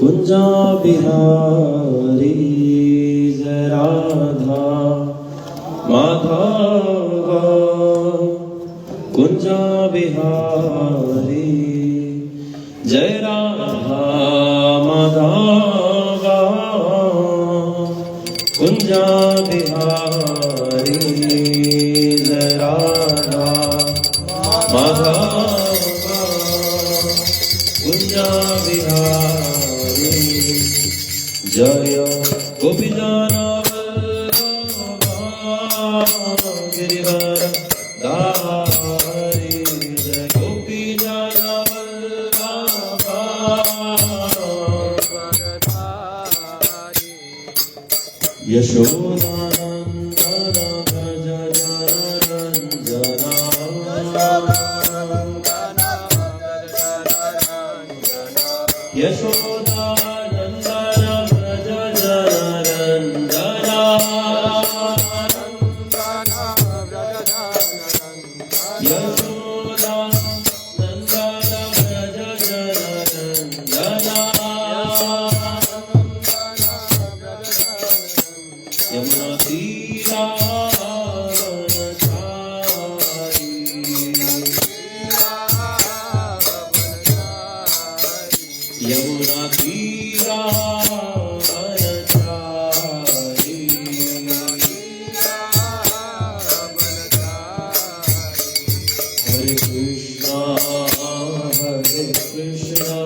कुंजा बिहारी जय राधा माधव कुंजा बिहारी जय राधा माधव कुंजा बिहारी जय राधा माधव कुंजा बिहारी जय गोपीजन गिरिवर धारी जय गोपीजन यशोदानंदन भज जनरंजना यशोदानंदन भज जनरंजना यशोदानंदन भज जनरंजना यमुना तीरावनचारी यमुना तीरावनचारी हरे कृष्णा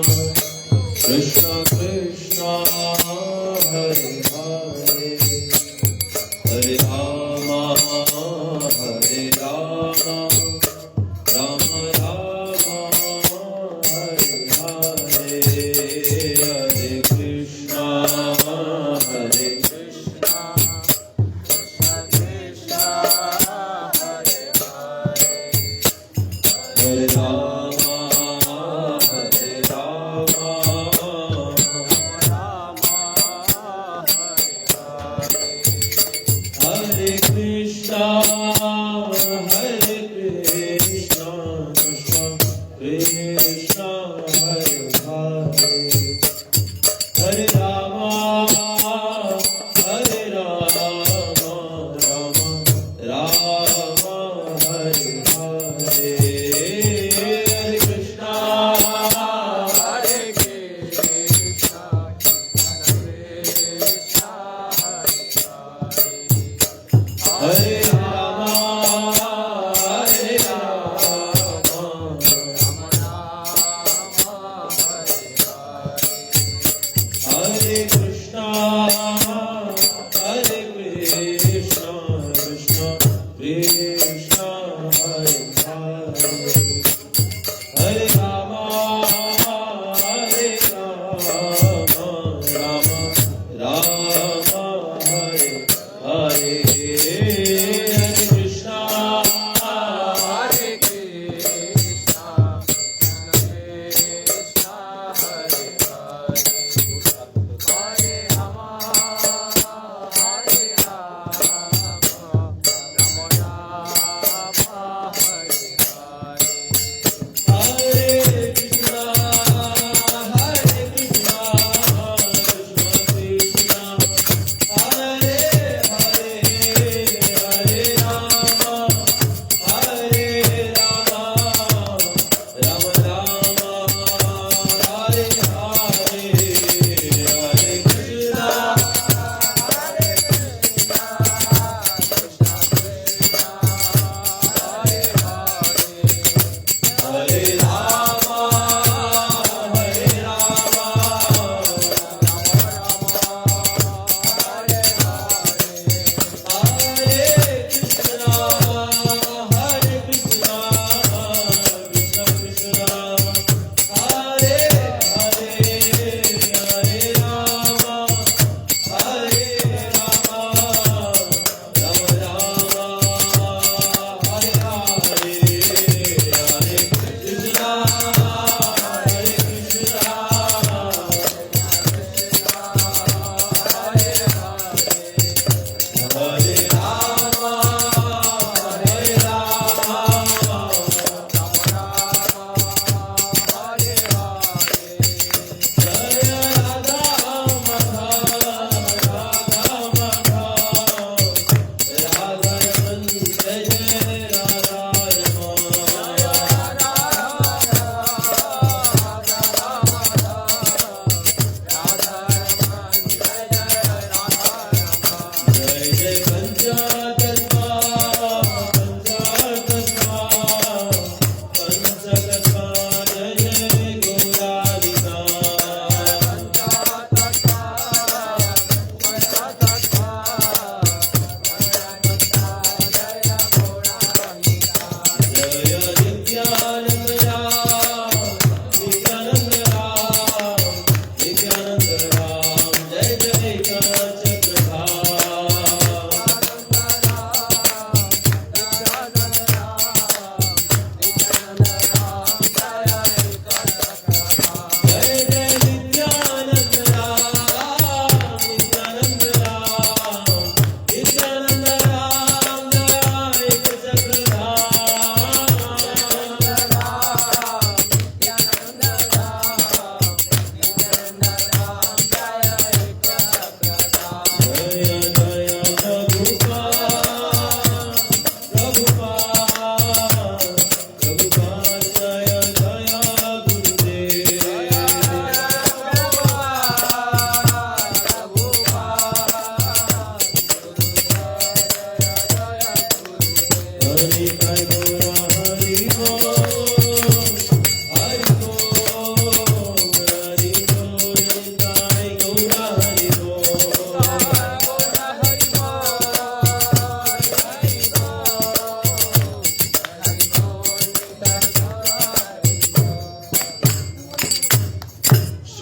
कृष्ण कृष्ण हरे हरे हरे राम राम राम हरे हरे हरे कृष्णा हरे कृष्णा कृष्ण हरे हरे हरे राम हरे कृष्णा कृष्ण कृष्ण हरे हरे हरे राम राम राम हरे हरे हरे कृष्णा हरे कृष्णा हरे राम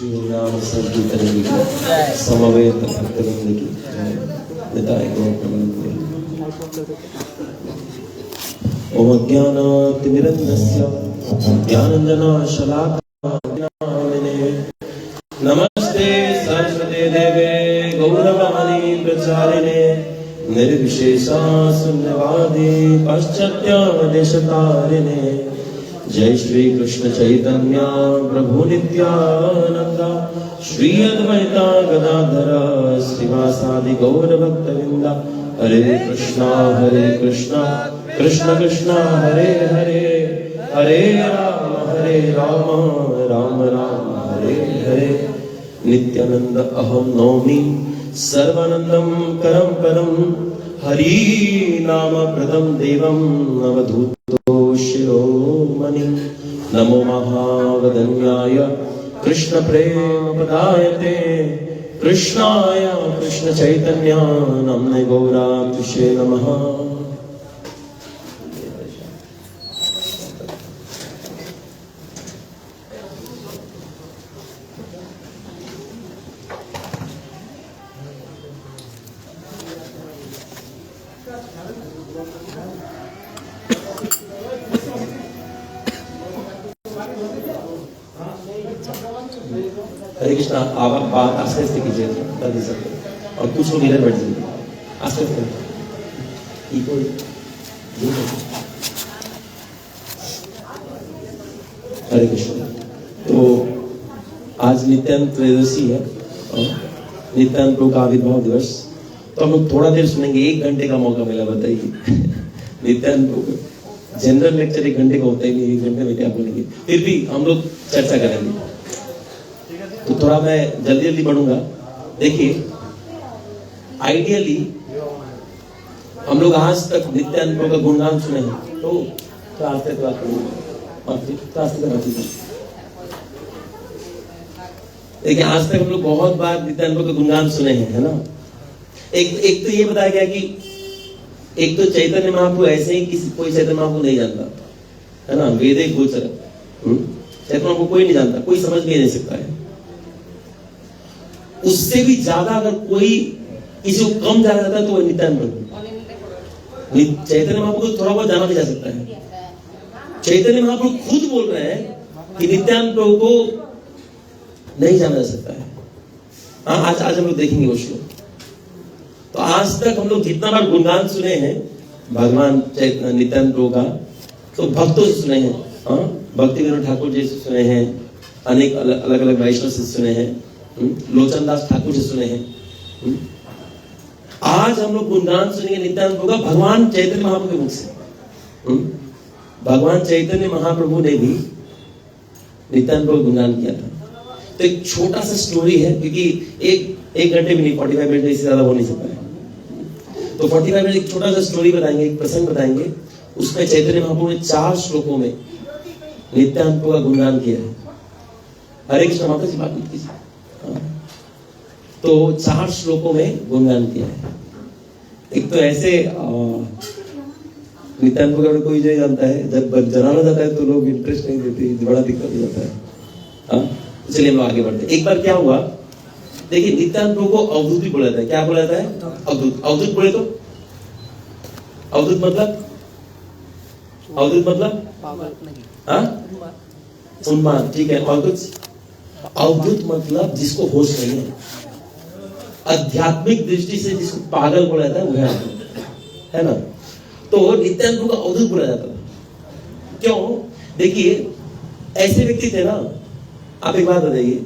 श्री राम संकीर्तन की समवेत भक्तवृंद की निताय गौर प्रेमानंद। ओम अज्ञानातिमिरन्दस्य ज्ञानाञ्जनशलाकया नमस्ते सरस्वते देवे गौरवाणी प्रचारिणे निर्विशेषा शून्यवादी पाश्चात्यादेशतारिणे। जय श्री कृष्ण चैतन्य प्रभु नित्यानंद श्री अद्वैता गदाधर श्रीवासादि गौर भक्तवृंद। हरे कृष्णा कृष्ण कृष्णा हरे हरे हरे राम राम राम हरे हरे। नित्यानंद अहम नौमि सर्वानंदम करम परम हरि नाम प्रदम देवम अवधूतो शिरोमणि। नमो महावदन्याय कृष्ण प्रेम पदायते कृष्णाय कृष्ण चैतन्य नाम्ने गौरात्मसे नमः। हरे कृष्णा। आप बात आस्ते आस्ते कीजिए और कुछ लोग इधर बैठ जाइए आस्ते आस्ते। हरे कृष्णा। तो आज नित्यानंद त्रयोदशी है, नित्यानंद प्रभु का आविर्भाव दिवस। तो हम लोग थोड़ा देर सुनेंगे, 1 घंटे का मौका मिला, बताइए। नित्यानंद प्रभु जनरल लेक्चर 1 घंटे का होता ही नहीं, 1 घंटे में क्या बोलेंगे, फिर भी हम लोग चर्चा करेंगे। तो थोड़ा मैं जल्दी जल्दी बढ़ूंगा। देखिए, आइडियली हम लोग आज तक नित्यानंद प्रभु का गुणगान सुने हैं। तो आज तक बात करूंगा, देखिए आज तक हम लोग बहुत बार नित्यानंद प्रभु का गुणगान सुने हैं, है ना। एक तो ये बताया गया कि एक तो चैतन्य महाप्रभु ऐसे ही किसी कोई चैतन्य महाप्रभु नहीं जानता, है ना। वेदे गोचर चैतन्य महाप्रभु कोई नहीं जानता, कोई समझ भी नहीं सकता है। उससे भी ज्यादा अगर कोई किसी को कम जाना जाता है तो वो नित्यानंद प्रभु। चैतन्य महाप्रभु को थोड़ा बहुत जाना भी जा सकता है। चैतन्य महाप्रभु खुद बोल रहे हैं कि नित्यानंद प्रभु को नहीं जाना जा सकता है। आज हम लोग देखेंगे वो श्लोक। तो आज तक हम लोग जितना बार गुणगान सुने हैं भगवान नित्यानंद प्रभु का, तो भक्तों से सुने हैं। भक्ति विनोद ठाकुर जी से सुने हैं, अनेक अलग अलग वैष्णव से सुने हैं, लोचनदास ठाकुर से सुने हैं। आज हम लोग गुणगान सुनेंगे नित्यानंद प्रभु का भगवान चैतन्य महाप्रभु के मुख से। भगवान चैतन्य महाप्रभु ने भी नित्यानंद प्रभु गुणगान किया था। तो एक छोटा सा स्टोरी है, क्योंकि एक घंटे भी नहीं, 45 मिनट से ज्यादा हो नहीं सकता है। तो 45 मिनट एक छोटा सा स्टोरी बताएंगे, एक प्रसंग बताएंगे। उसमें चैतन्य महाप्रभु ने 4 श्लोकों में नित्यानंद प्रभु का गुणगान किया है। हरे कृष्ण। माता जी बात मत कीजिए। तो 4 श्लोकों में गुणगान किया है। एक तो ऐसे नित्यानंद प्रभु कोई नहीं जानता है, जब जनाना जाता है तो लोग इंटरेस्ट नहीं देते, बड़ा दिक्कत हो जाता है। चलिए हम आगे बढ़ते। एक बार क्या हुआ, देखिए नित्यानंद प्रभु को अवधूत भी बोला जाता है। क्या बोला जाता है? अवधूत। अवधूत बोले तो अवधूत मतलब उन्माद, ठीक है। अवधूत मतलब जिसको होश नहीं है, आध्यात्मिक दृष्टि से जिसको पागल बोला जाता है, वो है ना। तो नित्यानंद प्रभु को अवधूत बोला जाता था। क्यों? देखिए ऐसे व्यक्ति थे ना। आप एक बात बताइए,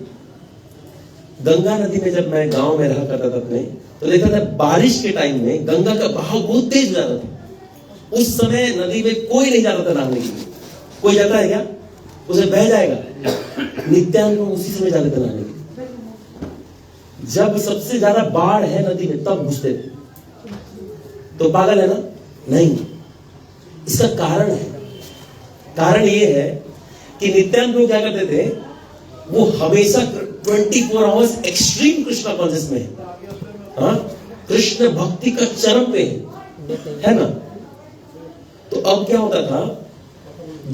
गंगा नदी में जब मैं गांव में रहा करता था अपने, तो देखा था बारिश के टाइम में गंगा का बहाव बहुत तेज हो जाता था। उस समय नदी में कोई नहीं जाता था नहाने के लिए। कोई जाता है क्या? उसे बह जाएगा। नित्यानंद प्रभु उसी समय जाते थे नहाने के लिए। जब सबसे ज्यादा बाढ़ है नदी में तब घुसते थे। तो पागल है ना? नहीं। इसका कारण है। कारण ये है कि नित्यानंद प्रभु क्या करते थे, वो हमेशा 24 आवर्स एक्सट्रीम कृष्णा कॉन्शियस में है। कृष्ण भक्ति का चरम पे है ना। तो अब क्या होता था,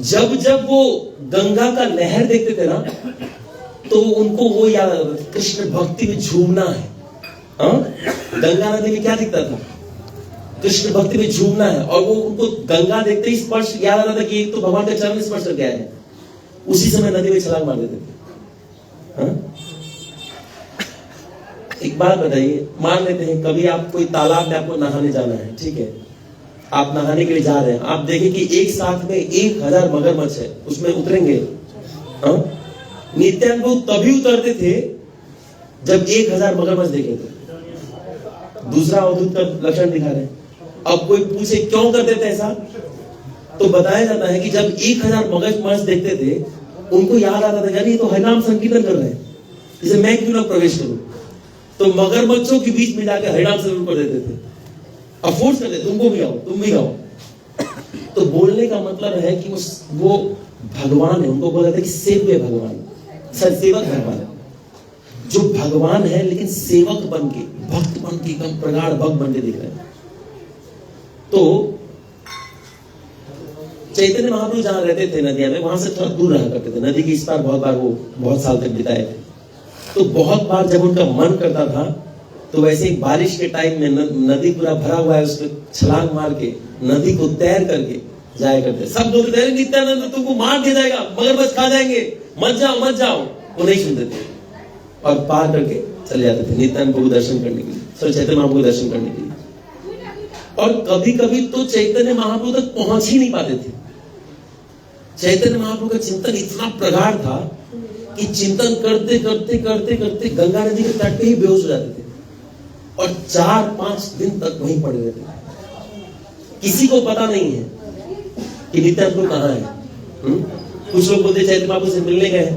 जब जब वो गंगा का लहर देखते थे ना, तो उनको वो याद आता था, कृष्ण भक्ति में झूमना है। गंगा नदी में क्या दिखता था? कृष्ण भक्ति में झूमना है। और वो उनको गंगा देखते ही स्पर्श याद आता था कि एक तो भगवान का चरण स्पर्श कर गया है। उसी समय नदी में छलांग मार देते थे। एक बात बताइए, मान लेते हैं कभी आप कोई तालाब में आपको नहाने जाना है, ठीक है, आप नहाने के लिए जा रहे हैं, आप देखें कि एक साथ में 1000 मगरमच्छ है, उसमें उतरेंगे? नित्यानंद प्रभु तभी उतरते थे जब 1000 मगरमच्छ देखे थे। दूसरा अवधूत का लक्षण दिखा रहे हैं। अब कोई पूछे क्यों करते थे ऐसा, तो बताया जाता है कि जब 1000 मगरमच्छ देखते थे, उनको याद आता था यार ये तो हरिनाम संकीर्तन कर रहे हैं, इसे मैं क्यों ना प्रवेश करूं। तो मगरमच्छों के बीच में जाकर हरिनाम संकीर्तन कर देते थे, अफोर्स करते, तुमको भी आओ, तुम भी आओ। तो बोलने का मतलब है कि वो भगवान है, उनको बोला था कि सेव्य भगवान, सेवक भगवान, जो भगवान है लेकिन सेवक बन के, भक्त बन के, एकदम प्रगाढ़ भक्त बन के दिख रहे हैं। तो चैतन्य महाप्रभु जहां रहते थे नदिया में, वहां से थोड़ा दूर रहा करते थे। नदी के इस पार बहुत बार वो बहुत साल तक बिताए थे। तो बहुत बार जब उनका मन करता था तो वैसे ही बारिश के टाइम में नदी पूरा भरा हुआ है, उसमें छलांग मार के नदी को तैर करके जाया करते। सब बोलते थे नित्यानंद तुमको मार दिया जाएगा, मगरमच्छ खा जाएंगे, मत जाओ मत जाओ। वो नहीं सुनते थे और पार करके चले जाते थे नित्यानंद प्रभु दर्शन करने के लिए, चैतन्य महाप्रभु दर्शन करने के लिए। और कभी कभी तो चैतन्य महाप्रभु तक पहुंच ही नहीं पाते थे। चैतन्य महाप्रभु का चिंतन इतना प्रगाढ़ था कि चिंतन करते करते करते करते गंगा नदी के तट पे ही बेहोश हो जाते थे और 4-5 दिन तक वहीं पड़े रहते थे। किसी को पता नहीं है कि नित्यानंद प्रभु कहाँ है। कुछ लोग बोलते चैतन्य महाप्रभु से मिलने गए,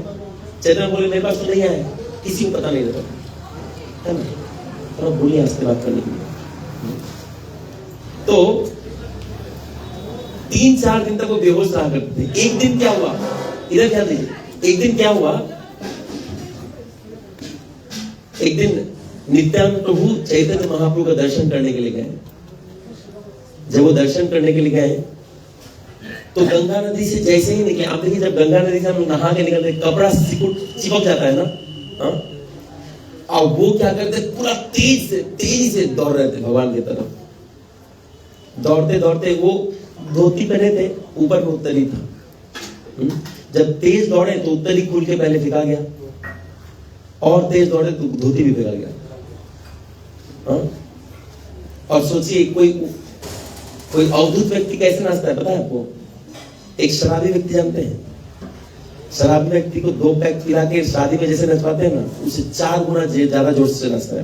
चैतन्य बोले मेरे पास तो नहीं आया, किसी को पता नहीं रहता है ना। थोड़ा बोलिए हंसते बात करने के लिए। तो 3-4 दिन तक वो बेहोश रहा करते थे। एक दिन क्या हुआ, इधर ध्यान दीजिए, एक दिन क्या हुआ, एक दिन नित्यानंद प्रभु चैतन्य महाप्रभु का दर्शन करने के लिए गए। जब वो दर्शन करने के लिए गए तो गंगा नदी से जैसे ही निकले, आप देखिए जब गंगा नदी से हम नहा के निकलते कपड़ा चिपक जाता है ना, और वो क्या करते पूरा तेजी से दौड़ रहे थे भगवान की तरफ। दौड़ते दौड़ते वो धोती पहने थे, ऊपर में उत्तरी था। जब तेज दौड़े तो उत्तरी खुल के पहले फेंका गया, और तेज दौड़े तो धोती भी फेंका गया। और सोचिए कोई अवधूत व्यक्ति कैसे नाचता है पता है आपको? एक शराबी व्यक्ति जानते हैं, शराबी व्यक्ति को 2 पैक पिला के शादी में जैसे नचवाते हैं ना, उससे 4 गुना ज्यादा जोर से नचता है।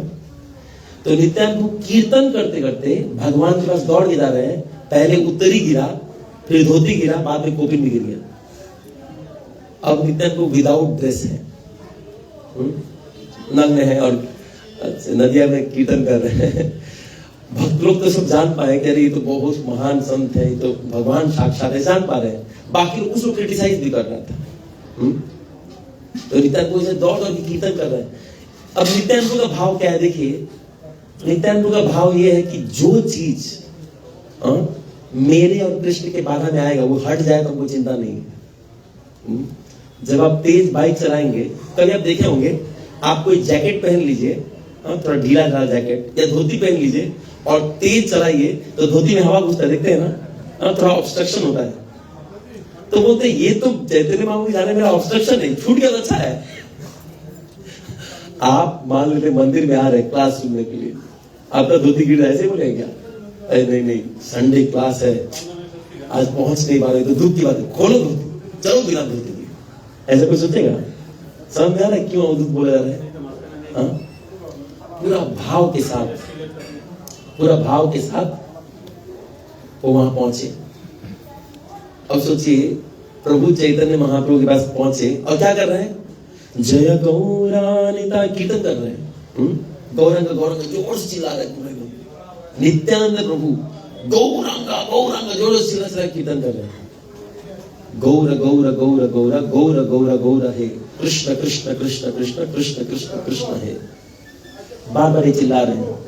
तो नित्यानंद कीर्तन करते करते भगवान के पास दौड़ के जा रहे हैं। पहले उत्तरी गिरा, फिर धोती गिरा, बाद में कोपिन भी गिर गया। अब नित्यानंद विदाउट ड्रेस है, नग्न है और नदिया में कीर्तन कर रहे हैं। भक्त लोग तो सब जान पाए कि अरे ये तो बहुत महान संत है, ये तो भगवान साक्षात है, जान पा रहे हैं। बाकी लोग उसको क्रिटिसाइज भी कर रहा था। तो नित्यानंद से दौड़ दौड़ के कीर्तन कर रहे हैं। अब नित्यानंद का भाव क्या है देखिए, नित्यानंद का भाव ये है कि जो चीज मेरे और कृष्ण के बाधा में आएगा वो हट जाए तो हमको चिंता नहीं है। जब आप तेज बाइक चलाएंगे, कभी आप देखे होंगे, आप कोई जैकेट पहन लीजिए, थोड़ा ढीला ढाला जैकेट या धोती पहन लीजिए और तेज चलाइए तो धोती में हवा घुसता है, देखते हैं ना, थोड़ा ऑब्स्ट्रक्शन होता है। तो बोलते ये तो चैतन्य महाप्रभु जाने मेरा ऑब्स्ट्रक्शन है, छूट गया तो अच्छा है। आप मान लेते मंदिर में आ रहे क्लास सुनने के लिए, आपका धोती गिर रहा है, ऐसे बोलेंगे क्या? अरे नहीं संडे क्लास है, आज पहुंच नहीं पा रहे, तो दुख की बात है, खोलो धोती, चलो बिना धोती की, ऐसा कोई सोचेगा? समझ में आ रहा है क्यों अवधूत बोला जा रहा है? पूरा भाव के साथ वो वहां पहुंचे। अब सोचिए प्रभु चैतन्य महाप्रभु के पास पहुंचे और क्या कर रहे हैं? जय गौरानिता कीर्तन कर रहे हैं। गौरंग गौरंग जोर से चिल्ला रहे पूरे लोग। नित्यानंद प्रभु गौरंगा गौरंगा जोर से चिल्ला कीर्तन कर रहे हैं। गौर गौर गौर गौर गौर गौर गौर है, कृष्ण कृष्ण कृष्ण कृष्ण कृष्ण कृष्ण कृष्ण है, बार बार चिल्ला रहे हैं।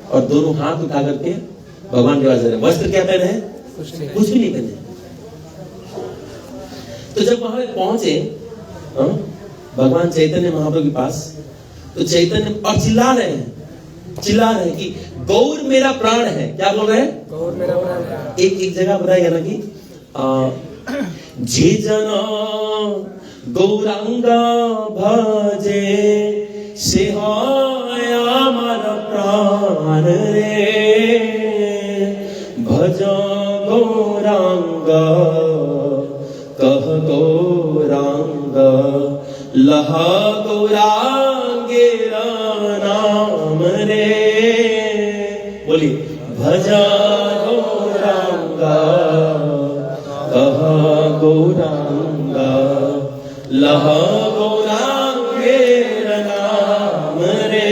और दोनों हाथ उठा करके भगवान के पास जा रहे हैं। वस्त्र क्या पहने हैं? कुछ भी नहीं पहने। तो जब वहां पहुंचे भगवान चैतन्य महाप्रभु के पास, तो चैतन्य और चिल्ला रहे हैं कि गौर मेरा प्राण है। क्या बोल रहे हैं? गौर मेरा प्राण है। एक जगह बताएगा ना कि जे जना गौरांगा भजे से আমার प्राण रे भज गौरांगा कह गौरांगा लह गौरांगेर नाम रे। बोलिए भज गौरांगा कह गौरांगा लह गौरांगेर नाम रे।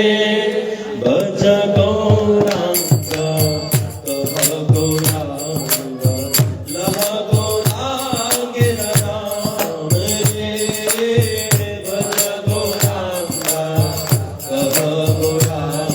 भज गौरांगा कह गौरांगा लह गौरांगेर नाम रे। भज गौरांगा कह गौरांगा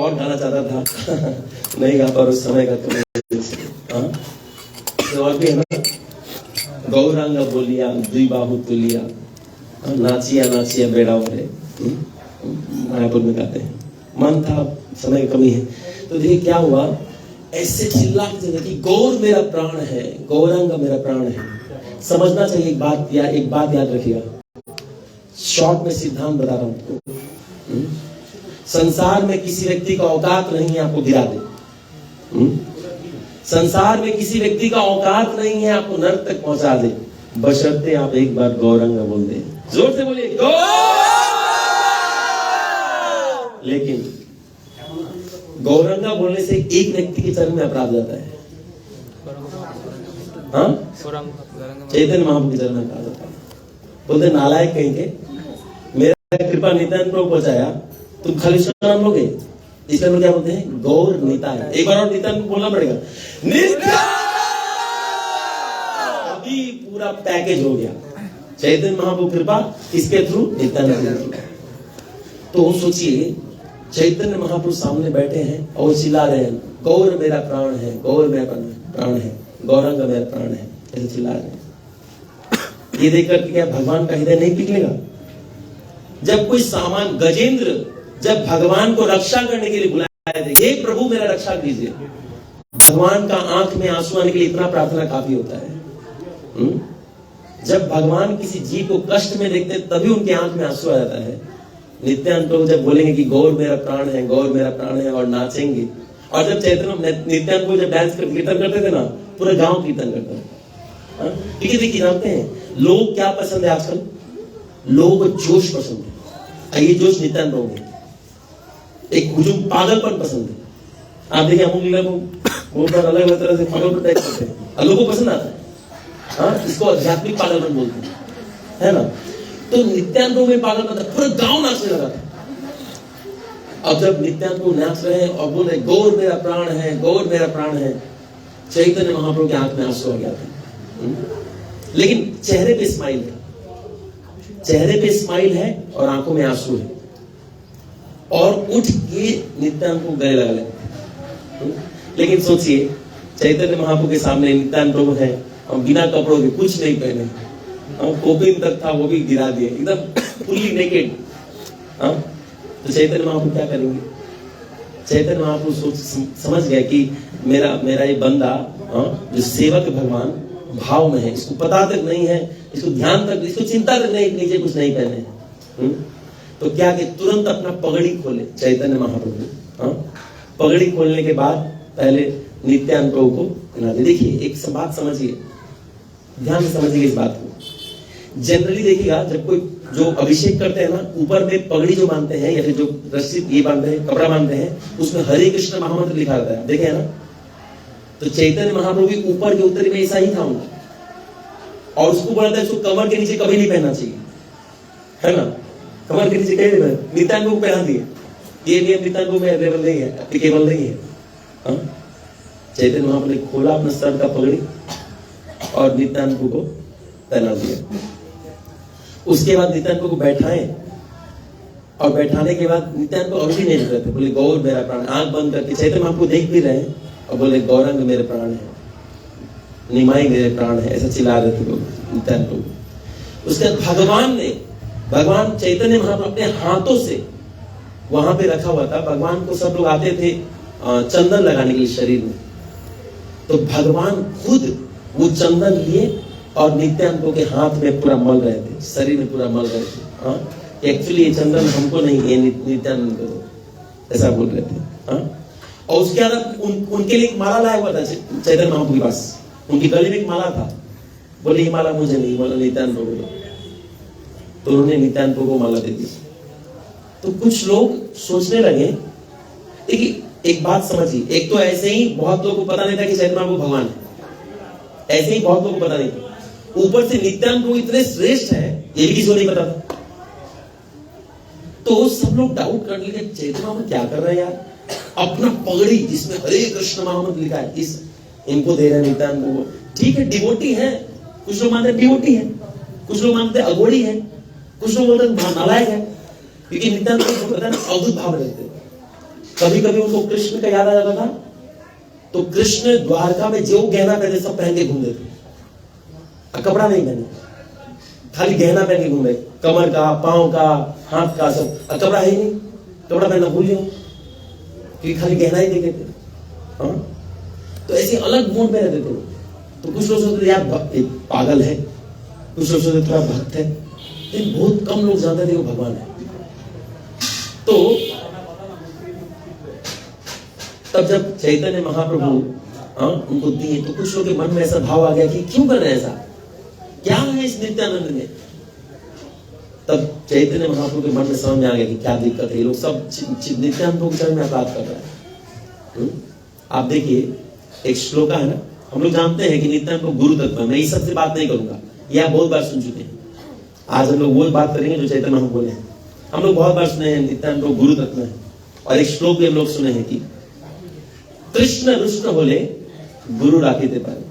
और गाना चाहता था नहीं गा पर उस समय का तो और भी है ना। गौरांग बोलिया द्विबाहु तुलिया नाचिया नाचिया बेड़ा उठे मायापुर में गाते हैं। मन था, समय की कमी है। तो देखिए क्या हुआ, ऐसे चिल्ला कि गौर मेरा प्राण है, गौरांग मेरा प्राण है। समझना चाहिए एक बात याद रखिएगा, शॉर्ट में सिद्धांत बता रहा हूं। संसार में किसी व्यक्ति का औकात नहीं है आपको गिरा दे। संसार में किसी व्यक्ति का औकात नहीं है आपको नर्क तक पहुंचा दे, बशर्ते आप एक बार गौरंग बोल दे। जोर से बोलिए गौ। लेकिन गौरंगा बोलने से एक व्यक्ति के चरण में अपराध जाता है। हाँ, चैतन्य महाप्रभु के चरण में अपराध जाता है। बोलते नालायक कहीं के, मेरा कृपा नित्यानंद प्रभु पहुंचाया, तुम खाली नाम लोगे, इसलिए लोग क्या बोलते हैं गौर निताय। एक बार और नित्यानंद बोलना पड़ेगा, नित्यानंद। अभी पूरा पैकेज हो गया, चैतन्य महाप्रभु कृपा किसके थ्रू, नित्यानंद के थ्रू। तो सोचिए चैतन्य महाप्रभु सामने बैठे हैं और चिल्ला रहे हैं गौर मेरा प्राण है, गौर मेरा प्राण है, गौरांग मेरा प्राण है, ऐसे चिल्ला रहे हैं। ये देख करके क्या भगवान का हृदय नहीं पिघलेगा? जब कोई सामान गजेंद्र जब भगवान को रक्षा करने के लिए बुलाए थे, हे प्रभु मेरा रक्षा कीजिए, भगवान का आंख में आंसू आने के लिए इतना प्रार्थना काफी होता है। जब भगवान किसी जीव को कष्ट में देखते तभी उनके आंख में आंसू आ जाता है। नित्यानंद प्रभु जब बोलेंगे कि गौर मेरा प्राण है, गौर मेरा प्राण है, और नाचेंगे, और जब चैतन्य नित्यानंद प्रभु जब डांस कीर्तन करते थे ना, पूरा गांव कीर्तन करता है। देखिए जानते हैं लोग क्या पसंद है आजकल? लोगों को जोश पसंद है। ये जोश नित्यानंद प्रभु में, एक हुजूम पागलपन पसंद है। आप देखिए अमुक लीला को बहुत बार अलग अलग तरह से पागलपन टाइप करते हैं, लोगों को पसंद आता है। हाँ, इसको आध्यात्मिक पागलपन बोलते हैं, है ना? तो नित्यानंद प्रभु में पागलपन था, पूरा गांव नाचने लगा था। अब जब नित्यानंद प्रभु नाच रहे हैं और बोल रहे गौर मेरा प्राण है, गौर मेरा प्राण है, चैतन्य महाप्रभु की आंख में आंसू आ गया था। लेकिन चेहरे पे स्माइल है, चेहरे पे स्माइल है और आंखों में आंसू है। और उठ के नित्यानंद को गले लगा लेते। लेकिन सोचिए, चैतन्य महाप्रभु के सामने नित्यानंद प्रभु है और बिना कपड़ों के, कुछ नहीं पहने, कोपिन तक था वो भी गिरा दिए, एकदम फुल्ली नेकेड। तो चैतन्य महाप्रभु क्या करेंगे? चैतन्य महाप्रभु समझ गया कि मेरा ये बंदा जो सेवक भगवान भाव में है, इसको पता तक नहीं है, इसको ध्यान तक, इसको चिंता तक नहीं, नीचे कुछ नहीं पहने। तो क्या कि तुरंत अपना पगड़ी खोले चैतन्य महाप्रभु। पगड़ी खोलने के बाद पहले नित्यानंद प्रभु को पहना दे। देखिए एक बात समझिए, ध्यान से समझिए इस बात को। जनरली देखिएगा, जब कोई जो अभिषेक करते हैं ना, ऊपर में पगड़ी जो बांधते हैं या फिर जो रस्सी ये बांधते हैं, कपड़ा बांधते हैं, उसमें हरे कृष्ण महामंत्र लिखा रहता है, देखे है ना? तो चैतन्य महाप्रभु के ऊपर के उत्तरी में ऐसा ही था उनका। और उसको बोला था, इसको कमर के नीचे कभी नहीं पहनना चाहिए, है ना? कमर के नीचे कहीं नहीं, नित्यानंद को पहना दिए। ये नियम नित्यानंद में अवेलेबल नहीं है, एप्लीकेबल नहीं है। चैतन्य महाप्रभु ने खोला अपना सर का पगड़ी और नित्यानंद को पहना दिया। उसके बाद नित्यानंद को बैठाए और बैठाने के बाद नित्यानंद को और भी नहीं रहे थे, बोले गौर मेरा प्राण। आंख बंद करके चैतन्य महाप्रभु देख भी रहे हैं और बोले गौरंग मेरे प्राण है, निमाई मेरे प्राण है, ऐसा चिल्ला रहे थे लोग नित्यानंद को। उसके बाद भगवान चैतन्य महाप्रभु अपने हाथों से वहां पे रखा हुआ था। भगवान को सब लोग आते थे चंदन लगाने के लिए शरीर में, तो भगवान खुद वो चंदन लिए और नित्यानंद के हाथ में पूरा मल रहे थे, शरीर में पूरा मल रहे थे। एक्चुअली ये चंदन हमको नहीं, ये नित्यानंद को, ऐसा बोल रहे थे। और उसके बाद उनके लिए एक माला लाया हुआ था चैतन्य महाप्रभु के पास, उनकी गले में एक माला था। बोले ये माला मुझे नहीं, बोला नित्यानंद प्रभु को। तो उन्होंने नित्यानंद प्रभु को माला दे दी। तो कुछ लोग सोचने लगे, देखिए एक बात समझिए, एक तो ऐसे ही बहुत लोगों को पता नहीं था कि चैतन्य महाप्रभु भगवान है, ऐसे ही बहुत लोगों को पता नहीं था। ऊपर से नित्यानंद प्रभु इतने श्रेष्ठ है, ये भी किसी को नहीं पता था। तो सब लोग डाउट करने लगे, चैतन्य महाप्रभु क्या कर रहे हैं यार? अपना पगड़ी जिसमें हरे कृष्ण महामंत्र लिखा है, इस इनको दे रहे हैं नित्यानंद प्रभु। ठीक है, डिवोटी है, कुछ लोग मानते हैं डिवोटी है, कुछ लोग मानते हैं अघोड़ी है, कुछ लोग बोलते हैं नालायक है, क्योंकि नित्यानंद प्रभु पता है ना अद्भुत भाव रहते। कभी कभी उनको कृष्ण का याद आ जाता था, तो कृष्ण द्वारका में जो गहना पहने सब पहन के घूमते थे, कपड़ा नहीं पहने, खाली गहना पहन के घूमे, कमर का, पांव का, हाथ का, सब। कपड़ा है ही नहीं, कपड़ा पहनना भूल गए, क्योंकि खाली गहना ही देखे थे। तो ऐसे अलग मूड में रहते थे। तो कुछ लोग सोचते यार पागल है, कुछ लोग सोचते थोड़ा भक्त है, लेकिन बहुत कम लोग जानते थे वो भगवान है। तो तब जब चैतन्य महाप्रभु उनको दिए, तो कुछ लोग के मन में ऐसा भाव आ गया कि क्यों कर रहे हैं ऐसा, क्या है इस नित्यानंद में? तब चैतन्य महाप्रभु के मन में समझ में आ गया कि क्या दिक्कत है, ये लोग सब नित्यानंद के चरण में अपराध कर रहे हैं। आप देखिए एक श्लोका है ना, हम लोग जानते हैं कि नित्यानंद को गुरु तत्व है। मैं इस सबसे बात नहीं करूंगा, यह आप बहुत बार सुन चुके हैं। आज हम लोग वो बात करेंगे जो चैतन्य महाप्रभु बोले हैं। हम लोग बहुत बार सुने हैं नित्यानंद को गुरु तत्व है। और एक श्लोक भी हम लोग सुने हैं कि कृष्ण रुष्ट होले गुरु राखीते पाए,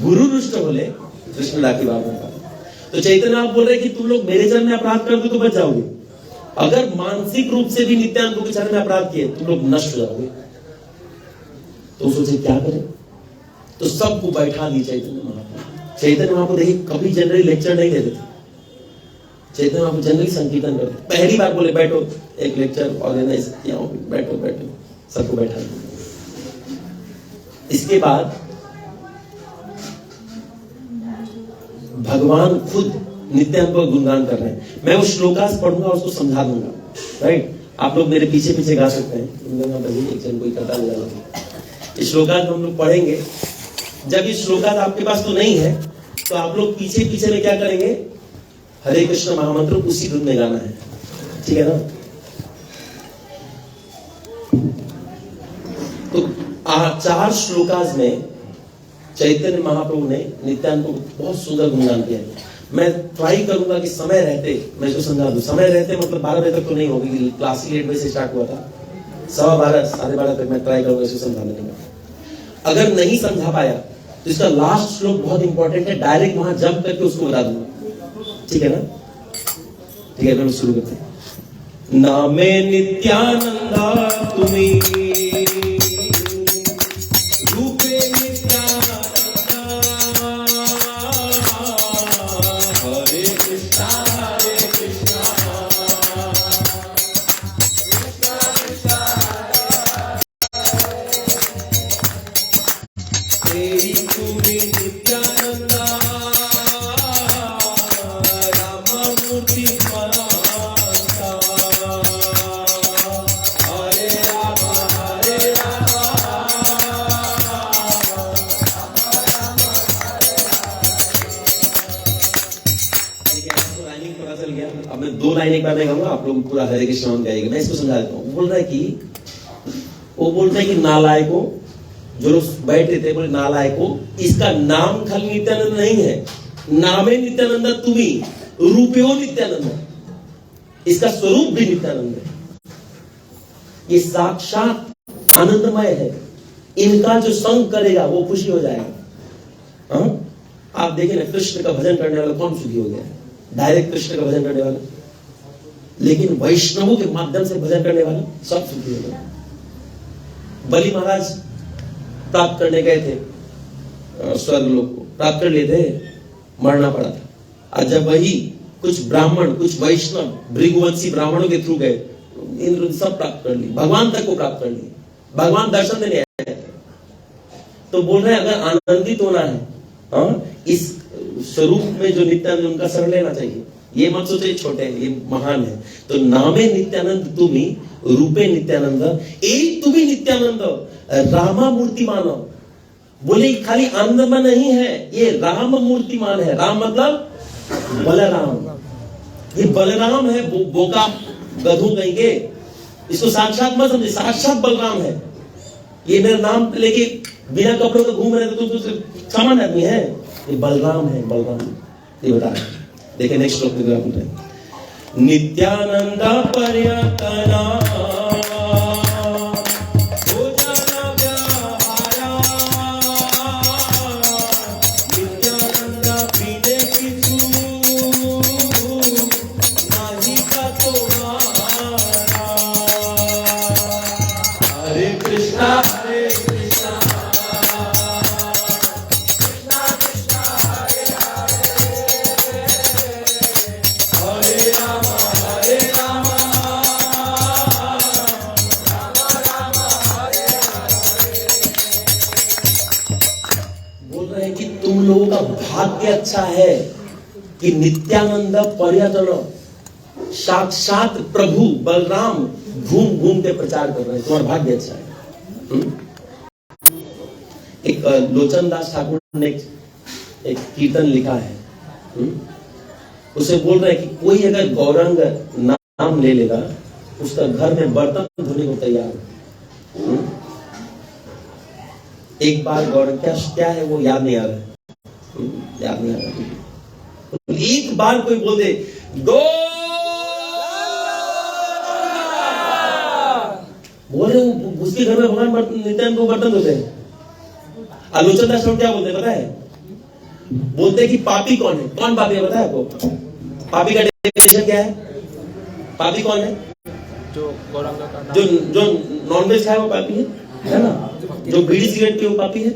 गुरु रुष्ट होले कृष्ण राखी बाबा पाए। तो चैतन्य आप बोल रहे कि तुम लोग मेरे चरण में अपराध कर दो तो बच जाओगे, अगर मानसिक रूप से भी नित्यानंद के चरण में अपराध किए तुम लोग नष्ट हो जाओगे। तो सोचे क्या करें, तो सबको बैठा दी चैतन्य महाप्रभु। चैतन्य महाप्रभु देखिए कभी जनरली लेक्चर नहीं देते थे, चैतन्य महाप्रभु जनरली संकीर्तन करते। पहली बार बोले बैठो, एक लेक्चर ऑर्गेनाइज किया, बैठो बैठो, सबको बैठा दिया। इसके बाद भगवान खुद नित्यानंद को गुणगान कर रहे हैं। मैं उस श्लोकास पढ़ूंगा, उसको समझा दूंगा, राइट? आप लोग मेरे पीछे पीछे गा सकते हैं, एक जन कोई करता नहीं। इस श्लोकास हम लोग पढ़ेंगे। जब इस श्लोकास आपके पास तो नहीं है, तो आप लोग पीछे पीछे में क्या करेंगे, हरे कृष्ण महामंत्र उसी धुन में गाना है, ठीक है ना। तो 4 श्लोकाज में चैतन्य महाप्रभु ने नित्यानंद को बहुत सुंदर गुणगान किया है। मैं ट्राई करूंगा कि समय रहते मैं इसको समझा दूं। समय रहते मतलब 12 बजे तक तो नहीं होगी, क्लास 8 बजे से स्टार्ट हुआ था, 12:15 साढ़े 12 तक मैं ट्राई करूंगा इसको समझाने का। अगर नहीं समझा पाया तो इसका लास्ट श्लोक बहुत इंपॉर्टेंट है, डायरेक्ट वहां जंप करके उसको बता दूंगा, ठीक है ना। ठीक है, मैं शुरू करते हैं। नामे नित्यानंदा तुम्ही रूपे नित्यानंदा, हरे कृष्णा तेरी तुम्ही नित्यानंदा, राममूर्ति माता, हरे राम हरे राम, ठीक है। आपको लाइनिंग पता चल गया। अब मैं 2 लाइन एक बार मैं गाऊंगा, आप लोग पूरा हरे कृष्ण गाइएगा। मैं इसको समझा देता हूँ। वो बोलता है कि नालायकों, जो लोग बैठे थे बोले नालायकों, इसका नाम खाली नित्यानंद नहीं है, नामे नित्यानंद तुम्ही रूपयो नित्यानंद, इसका स्वरूप भी नित्यानंद है। ये साक्षात आनंदमय है। इनका जो संग करेगा वो खुशी हो जाएगा। हाँ? आप देखें ना, कृष्ण का भजन करने वाला कौन सुखी हो गया? डायरेक्ट कृष्ण का भजन करने वाला, लेकिन वैष्णवों के माध्यम से भजन करने वाला सब सुखी हो गया। बलि महाराज प्राप्त करने गए थे स्वर्ग लोक को, प्राप्त कर लिए थे, मरना पड़ा था। और जब वही कुछ ब्राह्मण, कुछ वैष्णव भृगुवंशी ब्राह्मणों के थ्रू गए, इंद्र सब प्राप्त कर ली, भगवान तक को प्राप्त कर ली, भगवान दर्शन देने आए। तो बोल रहे हैं अगर आनंदित होना है, हाँ, इस स्वरूप में जो नित्यानंद, उनका शरण लेना चाहिए। ये मत सोचो ये छोटे हैं, ये महान है। तो नामे नित्यानंद तुम्ही रूपे नित्यानंद, एक तुम्ही नित्यानंद रामा मूर्तिमान। बोले खाली आनंदमय नहीं है, ये राम मूर्तिमान है। राम मतलब बलराम, ये बलराम है। बोका गधू कहेंगे इसको, साक्षात मत समझे, साक्षात बलराम है। ये मेरा नाम लेके बिना कपड़ों के घूम रहे थे तो सामान्य आदमी है, ये बलराम है, बलराम। ये बता रहे, देखिए नेक्स्ट श्लोक में नित्यानंद पर्यटना भाग्य अच्छा है कि नित्यानंद पर्यटन, साक्षात प्रभु बलराम घूम घूम के प्रचार कर रहे हैं। तुम्हारा भाग्य अच्छा है। एक लोचन दास ठाकुर ने एक कीर्तन लिखा है, उसे बोल रहे हैं कि कोई अगर गौरंग नाम ले लेगा, उसका घर में बर्तन धोने को तैयार है। एक बार गौरंग क्या है वो याद नहीं आ रहा है, याद नहीं आ रहा। एक बार कोई बोल दे गो, बोल रहे उसके घर में भगवान नित्यानंद को बर्तन धोते हैं। आलोचन दास क्या बोलते हैं पता है? बोलते हैं कि पापी कौन है? कौन पापी है पता है आपको? पापी का डेफिनेशन क्या है? पापी कौन है? जो नॉनवेज खाए वो पापी है ना? जो बीड़ी सिगरेट पिए वो पापी है,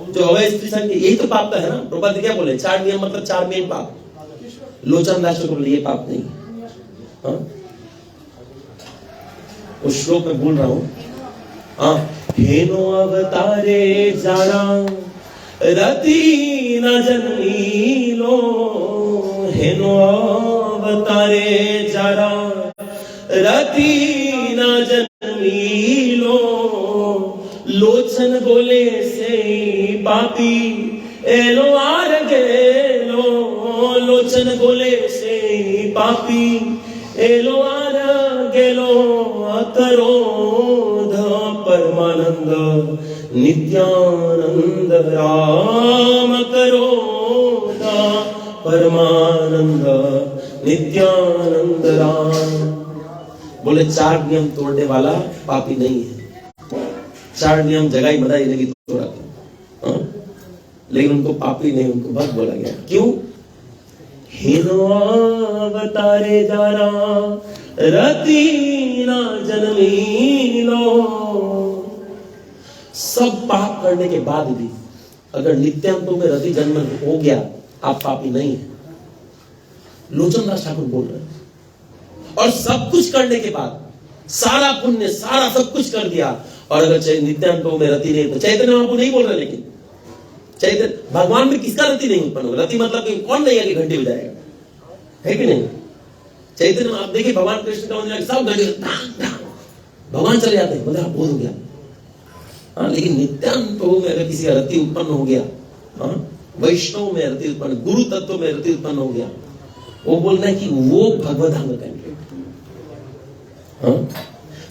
जो अवैध स्त्री संग, यही तो पाप का है ना। प्रभुपाद क्या बोले? 4 नियम मतलब 4 मेन पाप। लोचन दास को बोले ये पाप नहीं। हाँ? उस श्लोक में बोल रहा हूं, हेनो अवतारे जाना रति न जन्मी लो, हेनो अवतारे जाना रति न जन्मी लो, लोचन बोले से पापी एलो आर गे लोचन गोले से पापी एलो आर गेलो अतरोध परमानंद नित्यानंद राम करोध परमानंद नित्यानंद राम। बोले 4 नियम तोड़ने वाला पापी नहीं है। 4 नियम जगाई मदाई लगी तोड़ा था, लेकिन उनको पापी नहीं, उनको भक्त बोला गया। क्यों? अवतारे जारा रति ना जन्मी लो। सब पाप करने के बाद भी अगर नित्यांतों में रति जन्म हो गया, आप पापी नहीं है। लोचन दास ठाकुर बोल रहे हैं। और सब कुछ करने के बाद, सारा पुण्य सारा सब कुछ कर दिया, और अगर नित्यांतों में रति नहीं, तो चैतन्य महाप्रभु नहीं बोल रहे। लेकिन चैतन्य भगवान में किसका रति नहीं उत्पन्न होगा? रति मतलब कि कौन नहीं आगे घंटे बजाएगा, है कि नहीं? चैतन्य आप देखिए भगवान कृष्ण का मंदिर सब घंटे भगवान चले जाते हैं, बोले आप बोध हो गया। हाँ, लेकिन नित्यांतों में अगर किसी का रति उत्पन्न हो गया, वैष्णव में रति उत्पन्न, गुरु तत्व में रति उत्पन्न हो गया, वो बोल रहा है कि वो भगवत धाम का कैंडिडेट।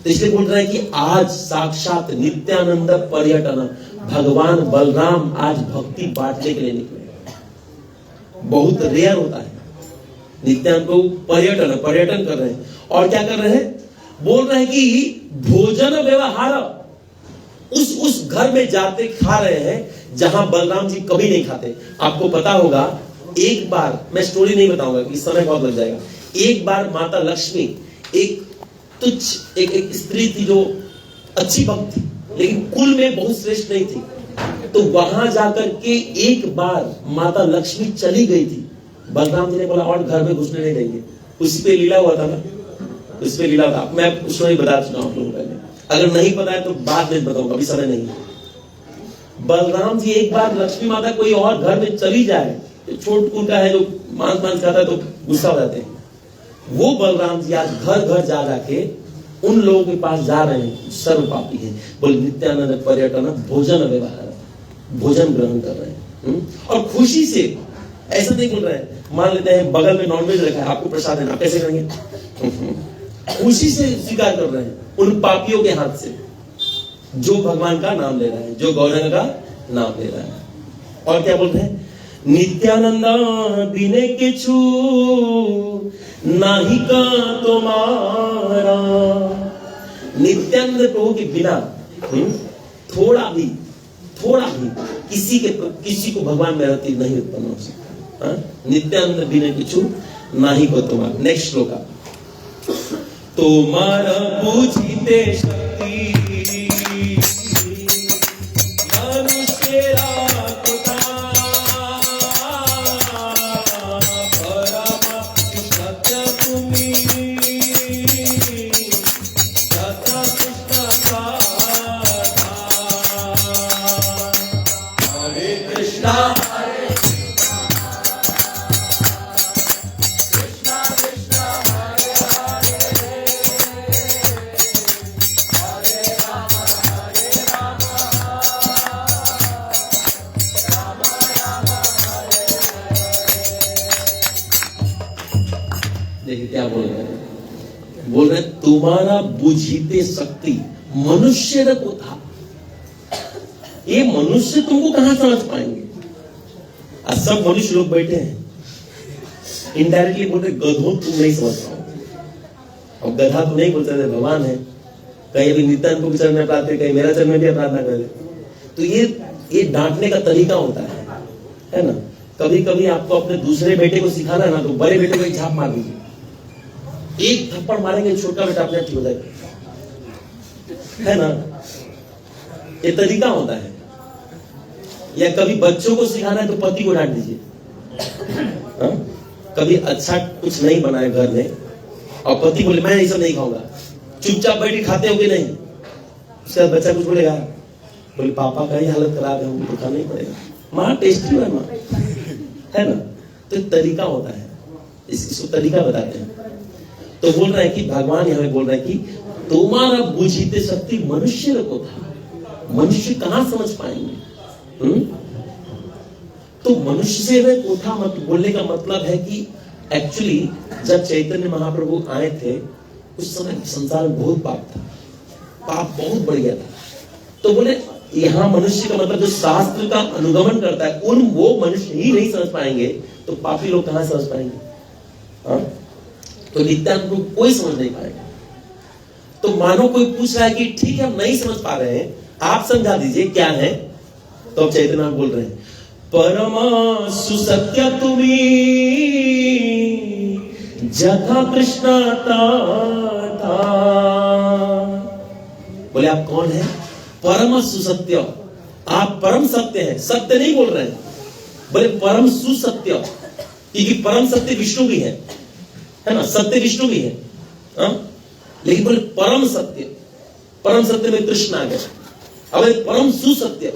तो इसलिए बोल रहा है कि आज साक्षात नित्यानंद पर्यटन भगवान बलराम आज भक्ति बांटने के लिए निकले। बहुत रेयर होता है। नित्यानंद को पर्यटन कर रहे हैं, और क्या कर रहे हैं? बोल रहे हैं कि भोजन व्यवहार उस घर में जाते खा रहे हैं जहां बलराम जी कभी नहीं खाते। आपको पता होगा, एक बार, मैं स्टोरी नहीं बताऊंगा कि समय बहुत लग जाएगा। एक बार माता लक्ष्मी एक तुच्छ एक स्त्री थी जो अच्छी भक्त थी, लेकिन कुल में बहुत श्रेष्ठ नहीं थी। तो वहां जाकर के एक बार माता लक्ष्मी चली गई थी। बलराम जी ने बोला और घर में घुसने नहीं देंगे। उस पे लीला हुआ था ना, उस पे लीला था। मैं उसको नहीं बता चुका हूं आप लोगों को, अगर नहीं पता है तो बाद में बताऊंगा, अभी समय नहीं है। बलराम जी एक बार लक्ष्मी माता कोई और घर में चली जाए, छोट कुल का है जो मांस खाता है तो गुस्सा हो जाते हैं। वो बलराम जी आज घर घर जा जाके उन लोगों के पास जा रहे हैं, सर्व पापी है। बोले नित्यानंद पर्यटन भोजन व्यवहार, भोजन ग्रहण कर रहे हैं, और खुशी से, ऐसा नहीं बोल रहे हैं। मान लेते हैं बगल में नॉनवेज रखा है, आपको प्रसाद देना, कैसे करेंगे? खुशी से स्वीकार कर रहे हैं उन पापियों के हाथ से जो भगवान का नाम ले रहा है, जो गौरंग का नाम ले रहा है। और क्या बोल रहे हैं? नित्यानंदा बिने के छू नाही का तुम्हारा। नित्यानंद प्रभु के बिना थोड़ा भी किसी को भगवान में रति नहीं उत्पन्न हो सकता। नित्यानंद बिने के छू नाही को तुम्हारा। नेक्स्ट श्लोक, तुम्हारा पूजिते शक्ति बोल रहे तुम्हारा बुझीते शक्ति मनुष्य को था। ये मनुष्य तुमको कहां समझ पाएंगे? आज सब मनुष्य लोग बैठे हैं, इनडायरेक्टली बोल रहे गधों तुम नहीं समझ पाओ। और गधा तो नहीं बोल सकते, भगवान है। कहीं अभी नित्यानंद को चरण में प्रार्थना, कहीं मेरा चरण में भी प्रार्थना कर। तो ये डांटने का तरीका होता है ना। कभी कभी आपको अपने दूसरे बेटे को सिखाना है ना, तो बड़े बेटे को एक झाप मार दीजिए, एक थप्पड़ मारेंगे छोटा बेटा अपने ठीक हो जाएगा, है ना। ये तरीका होता है। या कभी बच्चों को सिखाना है तो पति को डांट दीजिए। कभी अच्छा कुछ नहीं बना है घर में और पति बोले मैं ये सब नहीं खाऊंगा, चुपचाप बैठ के खाते हो कि नहीं? उसके बाद बच्चा कुछ बोलेगा, बोले पापा का ही हालत खराब है, हमको खाना ही पड़ेगा। माँ टेस्टी है माँ, है ना। तो तरीका होता है, इसको तरीका बताते हैं। तो बोल रहा है कि भगवान यहाँ बोल रहा है कि तुम्हारा बुझीते शक्ति मनुष्य को था। मनुष्य कहां समझ पाएंगे? तो मनुष्य से वह कोठा मत बोलने का मतलब है कि एक्चुअली जब चैतन्य महाप्रभु आए थे उस समय संसार में बहुत पाप था, पाप बहुत बढ़ गया था। तो बोले यहाँ मनुष्य का मतलब जो शास्त्र का अनुगमन करता है उन वो मनुष्य ही नहीं समझ पाएंगे, तो पापी लोग कहां समझ पाएंगे? हाँ? तो नित्यानंद को कोई समझ नहीं पाएगा। तो मानो कोई पूछ रहा है कि ठीक है हम नहीं समझ पा रहे हैं, आप समझा दीजिए क्या है। तो अब चैतन्य बोल रहे हैं, परम सुसत्य तुम्ही जथा कृष्ण ता। बोले आप कौन है? परम सुसत्य, आप परम सत्य हैं, सत्य नहीं बोल रहे हैं। बोले परम सुसत्य, क्योंकि परम सत्य विष्णु भी है ना, सत्य विष्णु भी है हा? लेकिन बोले परम सत्य, परम सत्य में कृष्ण आ गया। अब परम सुसत्य,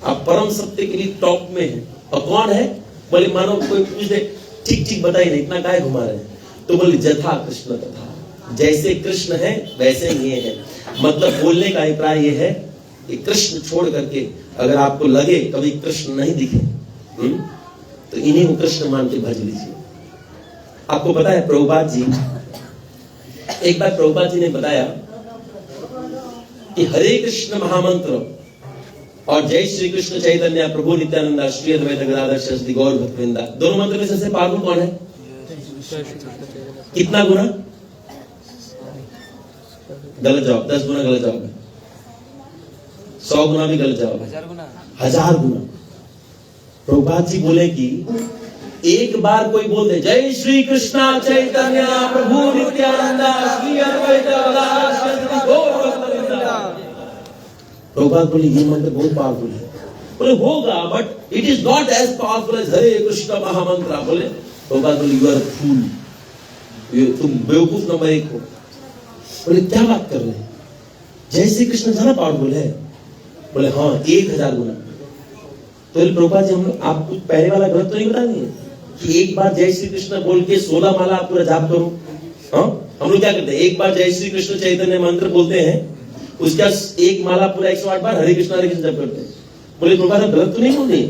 आप परम सत्य के लिए टॉप में है। और कौन है? बोले मानो कोई पूछ दे ठीक ठीक बताइए नहीं, इतना काहे घुमा रहे हैं? तो बोले जथा कृष्ण तथा, जैसे कृष्ण है वैसे ये है। मतलब बोलने का अभिप्राय ये है कि कृष्ण छोड़ करके अगर आपको लगे कभी कृष्ण नहीं दिखे तो इन्हीं को कृष्ण मान के भज लीजिए। आपको पता है प्रभुपाद जी, एक बार प्रभुपाद जी ने बताया कि हरे कृष्ण महामंत्र और जय श्री कृष्ण चैतन्य प्रभु नित्यानंद श्री अद्वैत गदाधर सरस्वती गौर भक्तवृंदा, दोनों मंत्र में सबसे पावरफुल कौन है? कितना गुना? गलत जवाब, 10 गुना गलत जवाब है। 100 गुना भी गलत जवाब है, 1000 गुना। प्रभुपाद जी बोले कि एक बार कोई बोल दे जय श्री कृष्ण चैतन्य प्रभु नित्यानंद श्री अद्वैत गदाधर सरस्वती गौर भक्तवृंदा, प्रभुपाद बोले ये मंत्र बहुत पावरफुल है। बोले होगा but it is not as powerful as Hare Krishna mahamantra. बोले प्रभुपाद बोले यू आर फूल, तुम बेवकूफ नंबर 1 हो। बोले क्या बात कर रहे हैं, जय श्री कृष्ण ज्यादा पावरफुल है? बोले हाँ 1000 गुना। तो प्रभुपाद जी हम आपको पहले वाला गलत तो नहीं बता दिए कि एक बार जय श्री कृष्ण बोल के 16 माला आप पूरा जाप करो? हाँ हम लोग क्या करते हैं, एक बार जय श्री कृष्ण चैतन्य मंत्र बोलते हैं, उसका एक माला पूरा 108 बार हरे कृष्ण जप करते हैं। बोले प्रभुपाद गलत तो नहीं बोल रहे,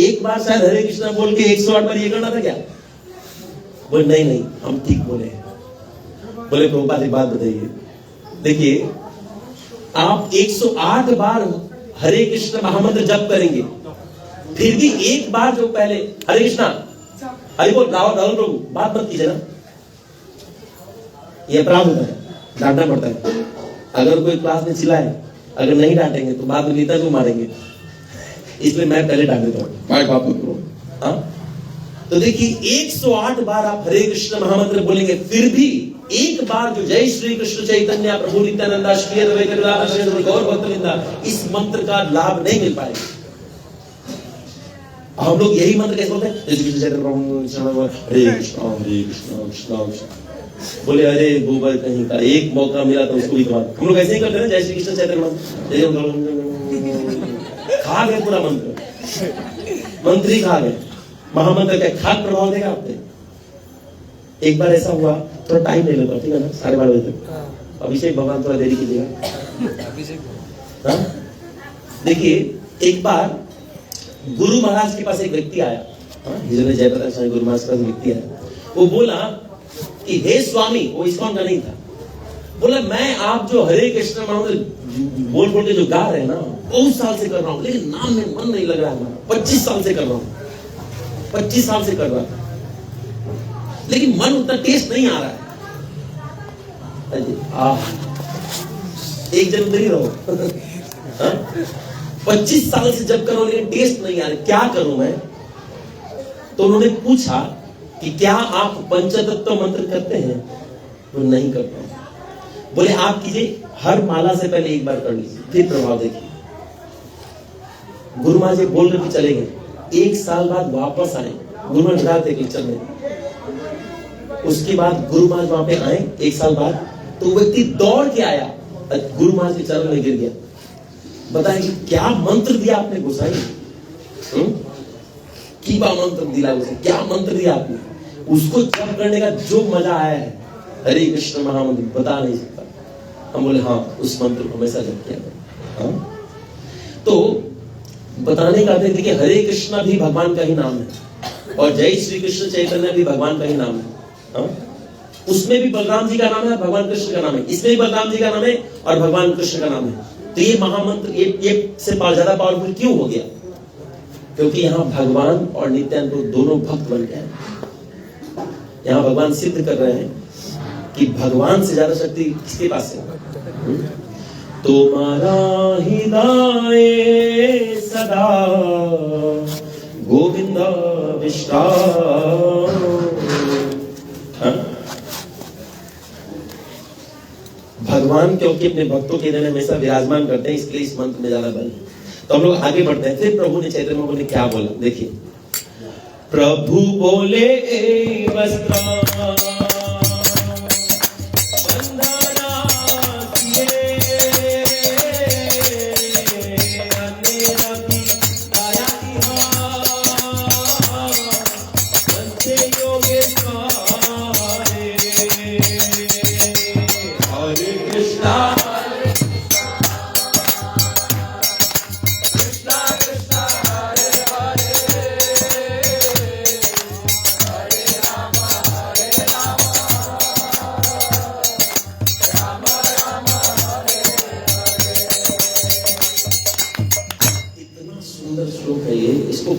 एक बार शायद हरे कृष्ण बोल के 108 बार ये करना था क्या? बोले नहीं नहीं हम ठीक बोले। बोले प्रभुपाद एक बात बताइए, देखिए आप 108 बार हरे कृष्ण महामंत्र जप करेंगे, फिर भी एक बार जो पहले हरे कृष्णा हरि बोल राहुल प्रभु बात मत कीजिए ना, ये अपराध होता है, डांटना पड़ता है। अगर कोई क्लास में चिल्लाए, अगर नहीं डांटेंगे तो बाद में नीता को मारेंगे, इसलिए मैं पहले डांट देता हूँ। तो देखिए 108 बार आप हरे कृष्ण महामंत्र बोलेंगे, फिर भी एक बार जो जय श्री कृष्ण चैतन्य प्रभु नित्यानंद श्री अद्वैत गदाधर सरस्वती गौर भक्तवृंदा, इस मंत्र का लाभ नहीं मिल पाएगा। हम लोग यही मंत्र कैसे बोलते हैं, जय श्री कृष्ण चैतन्य हरे कृष्ण कृष्ण। बोले अरे गोबर कहीं का, एक मौका मिला तो उसको भी कमाल। हम लोग ऐसे ही करते हैं, जय श्री कृष्ण चैतन्य खा गए पूरा मंत्र ही खा गए। महामंत्र का खाद प्रभाव देगा आपने। एक बार ऐसा हुआ, थोड़ा टाइम ले लेता ठीक है ना, 12:30 बजे तक। अभिषेक भगवान थोड़ा देरी कीजिएगा। देखिए एक बार गुरु महाराज के पास एक व्यक्ति आया, जयप्रकाश स्वामी गुरु महाराज के पास व्यक्ति आया, वो बोला कि हे स्वामी, वो इस्कॉन का नहीं था, बोला मैं आप जो हरे कृष्ण महामंत्र बोल बोल के जो गा रहे हैं ना, बहुत साल से कर रहा हूं, लेकिन नाम में मन नहीं लग रहा है। 25 साल से कर रहा हूं, 25 साल से कर रहा था, लेकिन मन उतना टेस्ट नहीं आ रहा है। एक जन उधर ही रहो। 25 साल से जब करो लेकिन टेस्ट नहीं आ रहा, क्या करूं मैं? तो उन्होंने पूछा कि क्या आप पंचतत्व मंत्र करते हैं? तो नहीं करता हूं। बोले आप कीजिए, हर माला से पहले एक बार कर लीजिए, फिर प्रभाव देखिए। गुरु महाराज बोल करके चले गए। 1 साल बाद वापस आए, गुरु महाराज बिठाते लेक्चर में। उसके बाद गुरु महाराज वहां पे आए 1 साल बाद, तो व्यक्ति दौड़ के आया, गुरु महाराज के चरण में गिर गया। बताए कि क्या मंत्र दिया आपने गोसाई? कीबा मंत्र दिला उसे, क्या मंत्र दिया आपने? उसको जप करने का जो मजा आया है, हरे कृष्ण महामंत्र बता नहीं सकता। हम बोले हाँ, उस मंत्र को हमेशा जप किया करो। तो बताने का अर्थ देखिए, हरे कृष्णा भी भगवान का ही नाम है और जय श्री कृष्ण चैतन्य भी भगवान का ही नाम है। हाँ? उसमें भी बलराम जी का नाम है, भगवान कृष्ण का नाम है, इसमें भी बलराम जी का नाम है और भगवान कृष्ण का नाम है। तो ये महामंत्र ये से ज्यादा पावरफुल क्यों हो गया? क्योंकि यहाँ भगवान और नित्यानंद दोनों भक्त बन गए। यहाँ भगवान सिद्ध कर रहे हैं कि भगवान से ज्यादा शक्ति किसके पास है? तुम्हारा हृदय सदा गोविंद विश्राम। भगवान क्योंकि अपने भक्तों के हृदय में हमेशा विराजमान करते हैं, इसलिए इस मंत्र में ज्यादा बल है। तो हम लोग आगे बढ़ते हैं। फिर प्रभु ने चैतन्य प्रभु ने क्या बोला, देखिए। प्रभु बोले ए वस्त्र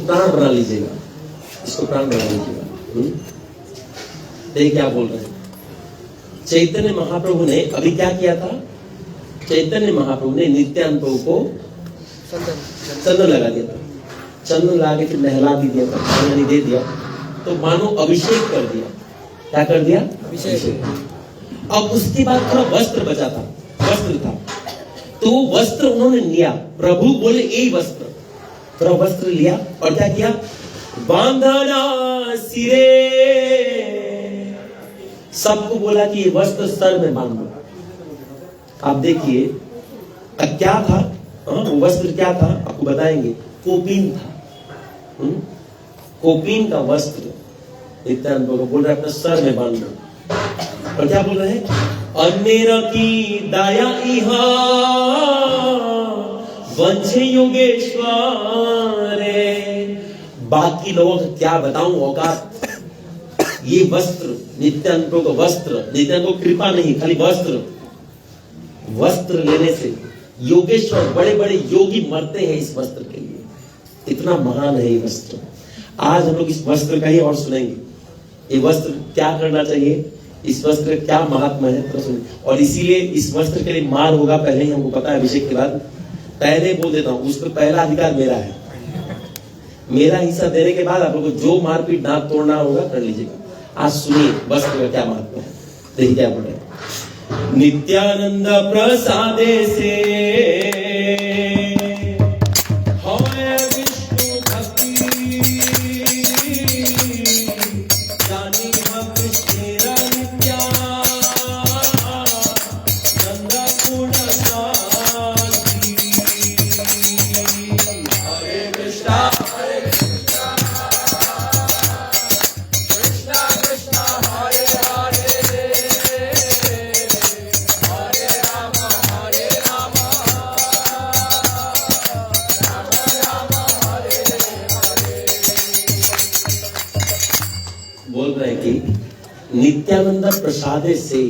प्राण बना लीजिएगा, इसको प्राण बना लीजिएगा। देखिए क्या बोल रहे हैं चैतन्य महाप्रभु ने। अभी क्या किया था? चैतन्य महाप्रभु ने नित्यानंद प्रभु को चंदन लगा दिया था। चंदन लगा के फिर नहला भी दिया था, पानी दे दिया, तो मानो अभिषेक कर दिया। क्या कर दिया? अभिषेक। अब उसके बाद थोड़ा वस्त्र बचा था, वस्त्र था, तो वो वस्त्र उन्होंने लिया। प्रभु बोले यही वस्त्र, थोड़ा वस्त्र लिया और क्या किया? बांधना सिरे, सबको बोला कि ये वस्त्र सर में बांधो। आप देखिए क्या था? वो वस्त्र क्या था आपको बताएंगे। कोपीन था। कोपीन का वस्त्र नित्यानंद को बोल रहे अपने सर में बांध दो। और क्या बोल रहे हैं? अन्य की दाया इहा वंशे योगेश्वरे। बाकी लोगों को क्या बताऊं औकात। ये वस्त्र नित्यानंद को वस्त्र, नित्यानंद को कृपा नहीं, खाली वस्त्र। वस्त्र लेने से योगेश्वर बड़े बड़े योगी मरते हैं इस वस्त्र के लिए। इतना महान है ये वस्त्र। आज हम लोग इस वस्त्र का ही और सुनेंगे। ये वस्त्र क्या करना चाहिए, इस वस्त्र का क्या महात्मा है तो सुनिए। और इसीलिए इस वस्त्र के लिए मार होगा पहले ही, हमको पता है। अभिषेक के बाद पहले बोल देता हूं, उस पर पहला अधिकार मेरा है। मेरा हिस्सा देने के बाद आप लोगों को जो मारपीट दांत तोड़ना होगा कर लीजिएगा। आज सुनिए वस्त्र का क्या महत्व है। देखिए क्या बोल रहे हैं। नित्यानंद प्रसादे से होय विष्णु भक्ति, जानी हम कृष्णेरा नित्या नंद पूर्ण शांति। हरे कृष्णा हरे कृष्णा कृष्णा कृष्णा हरे हरे, हरे राम हरे राम राम राम हरे हरे। बोल रहे हैं कि नित्यानंद प्रसादे से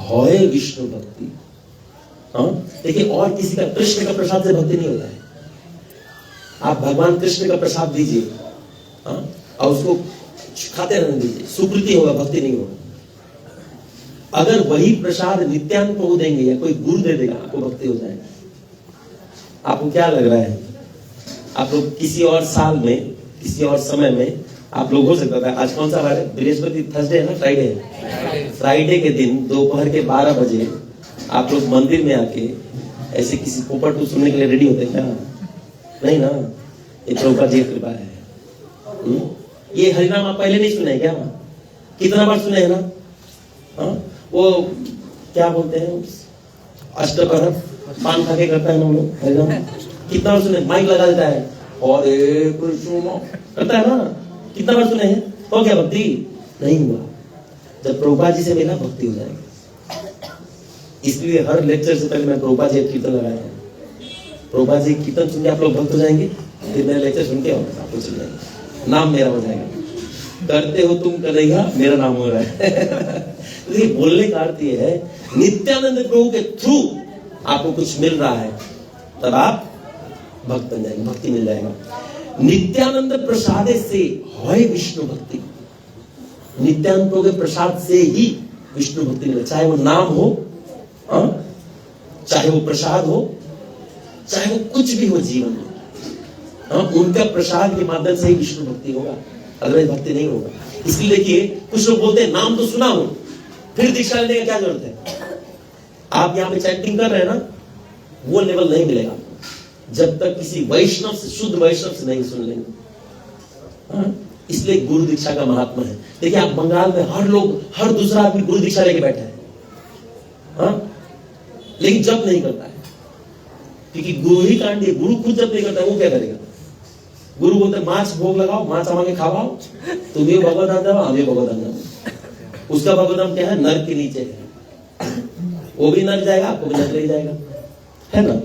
होय विष्णु भक्ति। हाँ देखिए, और किसी का, कृष्ण का प्रसाद से भक्ति नहीं होता है। आप भगवान कृष्ण का प्रसाद दीजिए, हाँ, और उसको खाते रहने दीजिए, सुकृति होगा, भक्ति नहीं होगा। अगर वही प्रसाद नित्यानंद को देंगे या कोई गुरु दे देगा, आपको भक्ति हो जाएगा। आपको क्या लग रहा है? आप लोग किसी और साल में, किसी और समय में आप लोग हो सकता था, आज कौन सा वार है? बृहस्पति, थर्सडे है ना, फ्राइडे है। फ्राइडे के दिन दोपहर के 12 बजे आप लोग मंदिर में आके ऐसे किसी पोपट को सुनने के लिए रेडी होते हैं क्या? नहीं ना, ये प्रभुपाद जी की कृपा है। ये हरिनाम आप पहले नहीं सुने क्या? कितना बार सुने हैं ना? हाँ, वो क्या बोलते हैं, अष्टप्रहर पान खा के करता है ना हम लोग हरिनाम। कितना बार सुने? माइक लगा देता है और करता है ना। कितना बार सुने हैं? तो क्या भक्ति नहीं हुआ? जब प्रभुपाद जी से मिला भक्ति हो जाएगी। इसलिए हर लेक्चर से पहले मैं प्रभुपाद जी कीर्तन लगाया है। प्रभुपाद जी कीर्तन सुन के आप लोग भक्त हो जाएंगे, फिर मेरा लेक्चर सुन के आपको चल जाएंगे, नाम मेरा हो जाएगा। करते हो तुम करेगा, मेरा नाम हो रहा है। तो बोलने का अर्थ ये है, नित्यानंद प्रभु के थ्रू आपको कुछ मिल रहा है, तब आप भक्त बन जाएंगे, भक्ति मिल जाएगा। नित्यानंद प्रसादे से होय विष्णु भक्ति, नित्यानंद प्रभु के प्रसाद से ही विष्णु भक्ति मिले, चाहे वो नाम हो, चाहे वो प्रसाद हो, चाहे वो कुछ भी हो जीवन में, उनका प्रसाद के माध्यम से ही विष्णु भक्ति होगा, अदरवाइज भक्ति नहीं होगा। इसलिए देखिए, कुछ लोग बोलते हैं नाम तो सुना हो, फिर दीक्षा लेने का क्या जरूरत है? आप यहाँ पे चैंटिंग कर रहे हैं ना, वो लेवल नहीं मिलेगा जब तक किसी वैष्णव से, शुद्ध वैष्णव से नहीं सुन लेंगे। इसलिए गुरु दीक्षा का महात्मा है। देखिए आप बंगाल में हर दूसरा आदमी गुरु दीक्षा लेके बैठा है, लेकिन जब नहीं करता है, क्योंकि गुरु ही कांड है। गुरु खुद जब नहीं करता है, वो क्या करेगा? गुरु बोलते माछ भोग लगाओ, माछ आगे खाओ, तुम ये भगवदान जाओ, हम ये भगवदान जाओ। उसका भगवदान क्या है? नर के नीचे है, वो भी नर जाएगा, आपको भी नर ले जाएगा, है ना।